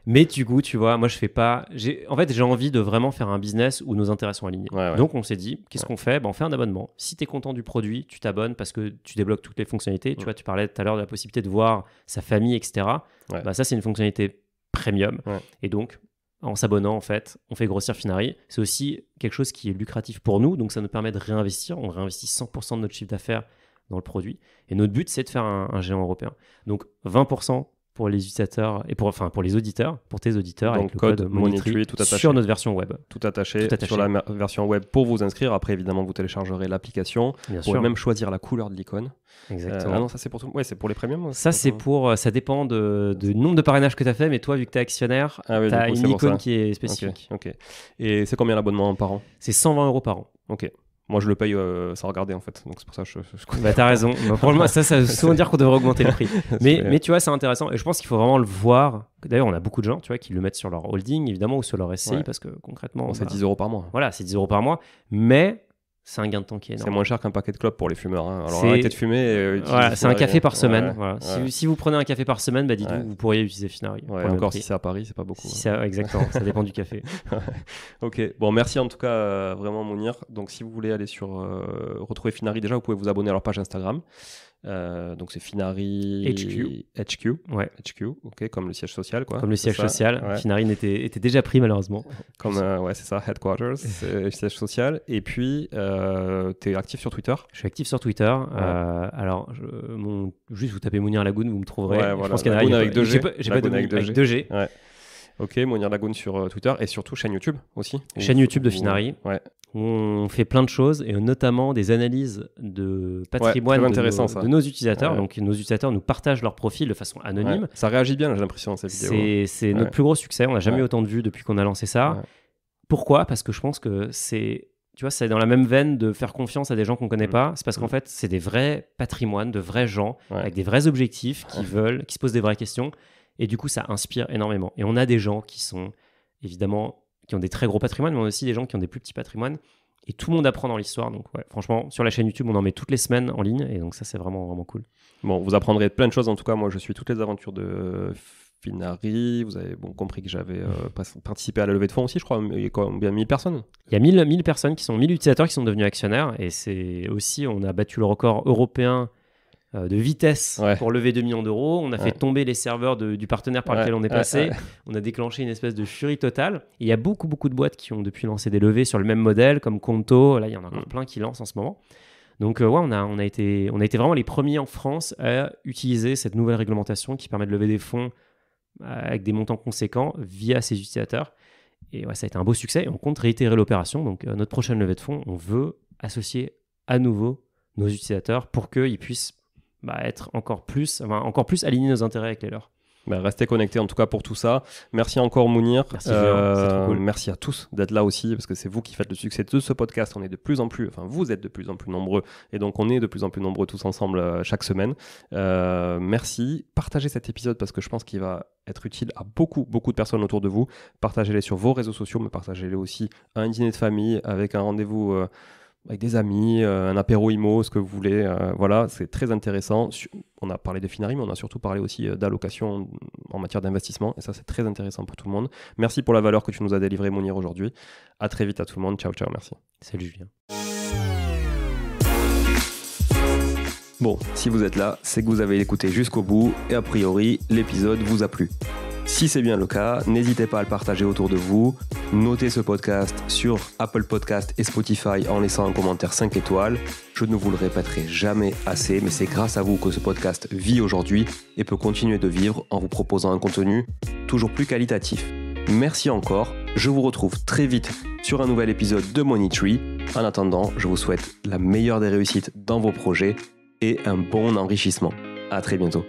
Mais du coup, tu vois, moi, je fais pas. En fait, j'ai envie de vraiment faire un business où nos intérêts sont alignés. Ouais. Donc, on s'est dit, qu'est-ce qu'on fait? On fait un abonnement. Si tu es content du produit, tu t'abonnes parce que tu débloques toutes les fonctionnalités. Tu vois, tu parlais tout à l'heure de la possibilité de voir sa famille, etc. Bah, ça, c'est une fonctionnalité premium. Et donc, en s'abonnant, en fait, on fait grossir Finari. C'est aussi quelque chose qui est lucratif pour nous, donc ça nous permet de réinvestir. On réinvestit 100% de notre chiffre d'affaires dans le produit. Et notre but, c'est de faire un géant européen. Donc 20% pour les utilisateurs et pour les auditeurs, pour tes auditeurs, donc avec le code Money3 tout attaché sur notre version web. Tout attaché sur la version web pour vous inscrire. Après, évidemment, vous téléchargerez l'application. Vous pouvez même choisir la couleur de l'icône. Exactement. Non, ça c'est pour tout. Ouais, c'est pour les premiums. Ça ça dépend du nombre de parrainages que tu as fait, mais toi, vu que tu es actionnaire, tu as une icône qui est spécifique. Ok. Et c'est combien l'abonnement par an? C'est 120 € par an. Ok. Moi, je le paye sans regarder, en fait. Donc, c'est pour ça que je... Bah, t'as raison. Pour le moment, ça veut souvent dire qu'on devrait augmenter le prix. Mais tu vois, c'est intéressant. Et je pense qu'il faut vraiment le voir. D'ailleurs, on a beaucoup de gens, tu vois, qui le mettent sur leur holding, évidemment, ou sur leur SCI, parce que concrètement... c'est 10 € par mois. Voilà, c'est 10 € par mois. Mais c'est un gain de temps qui est énorme. C'est moins cher qu'un paquet de clopes pour les fumeurs. Hein. Alors, arrêtez de fumer. Voilà, c'est un café par semaine. Voilà. Si vous prenez un café par semaine, bah, dites-vous, vous pourriez utiliser Finari. Encore si c'est à Paris, c'est pas beaucoup. Exactement, ça dépend du café. Ok, bon, merci en tout cas, vraiment, Mounir. Donc, si vous voulez aller retrouver Finari, déjà, vous pouvez vous abonner à leur page Instagram. Donc c'est Finari HQ. Ouais. HQ, ok, comme le siège social, quoi. Comme le siège social. Ouais. Finari était déjà pris, malheureusement. Comme, c'est ça, Headquarters, c'est siège social. Et puis, tu es actif sur Twitter? Je suis actif sur Twitter. Alors, juste vous tapez Mounir Lagoun, vous me trouverez. Je pense qu'il y en a avec 2G. J'ai pas de avec 2G. Ouais. Ok, Mounir Lagoun sur Twitter et surtout chaîne YouTube aussi. Chaîne YouTube de Finari. Ouais. On fait plein de choses et notamment des analyses de patrimoine de nos utilisateurs. Ouais. Donc nos utilisateurs nous partagent leur profil de façon anonyme. Ouais. Ça réagit bien, j'ai l'impression, ces vidéos. C'est notre plus gros succès. On n'a jamais autant de vues depuis qu'on a lancé ça. Ouais. Pourquoi ? Parce que je pense que c'est dans la même veine de faire confiance à des gens qu'on ne connaît pas. C'est parce qu'en fait, c'est des vrais patrimoines, de vrais gens avec des vrais objectifs qui se posent des vraies questions. Et du coup, ça inspire énormément. Et on a des gens qui sont évidemment... qui ont des très gros patrimoines, mais on a aussi des gens qui ont des plus petits patrimoines. Et tout le monde apprend dans l'histoire. Donc, franchement, sur la chaîne YouTube, on en met toutes les semaines en ligne. Et donc, ça, c'est vraiment, vraiment cool. Bon, vous apprendrez plein de choses. En tout cas, moi, je suis toutes les aventures de Finari. Vous avez compris que j'avais participé à la levée de fonds aussi, je crois. Il y a combien 1000 personnes? Il y a 1000 personnes 1000 utilisateurs qui sont devenus actionnaires. Et c'est aussi, on a battu le record européen de vitesse pour lever 2 millions d'euros. On a fait tomber les serveurs du partenaire par lequel on est passé. On a déclenché une espèce de furie totale. Et il y a beaucoup de boîtes qui ont depuis lancé des levées sur le même modèle, comme Conto. Là, il y en a encore plein qui lancent en ce moment. Donc, on a été vraiment les premiers en France à utiliser cette nouvelle réglementation qui permet de lever des fonds avec des montants conséquents via ses utilisateurs. Et ça a été un beau succès. Et on compte réitérer l'opération. Donc, notre prochaine levée de fonds, on veut associer à nouveau nos utilisateurs pour qu'ils puissent être encore plus aligner nos intérêts avec les leurs. Restez connectés en tout cas pour tout ça. Merci encore Mounir. Merci, c'est trop cool. Merci à tous d'être là aussi parce que c'est vous qui faites le succès de ce podcast. On est de plus en plus, vous êtes de plus en plus nombreux et donc on est de plus en plus nombreux tous ensemble chaque semaine. Merci. Partagez cet épisode parce que je pense qu'il va être utile à beaucoup de personnes autour de vous. Partagez-les sur vos réseaux sociaux, mais partagez-les aussi à un dîner de famille avec un rendez-vous avec des amis, un apéro IMO, ce que vous voulez. Voilà, c'est très intéressant. On a parlé de Finari, mais on a surtout parlé aussi d'allocation en matière d'investissement. Et ça, c'est très intéressant pour tout le monde. Merci pour la valeur que tu nous as délivrée, Mounir, aujourd'hui. À très vite à tout le monde. Ciao, merci. Salut, Julien. Bon, si vous êtes là, c'est que vous avez écouté jusqu'au bout et a priori, l'épisode vous a plu. Si c'est bien le cas, n'hésitez pas à le partager autour de vous. Notez ce podcast sur Apple Podcast et Spotify en laissant un commentaire 5 étoiles. Je ne vous le répéterai jamais assez, mais c'est grâce à vous que ce podcast vit aujourd'hui et peut continuer de vivre en vous proposant un contenu toujours plus qualitatif. Merci encore, je vous retrouve très vite sur un nouvel épisode de Money3. En attendant, je vous souhaite la meilleure des réussites dans vos projets et un bon enrichissement. À très bientôt.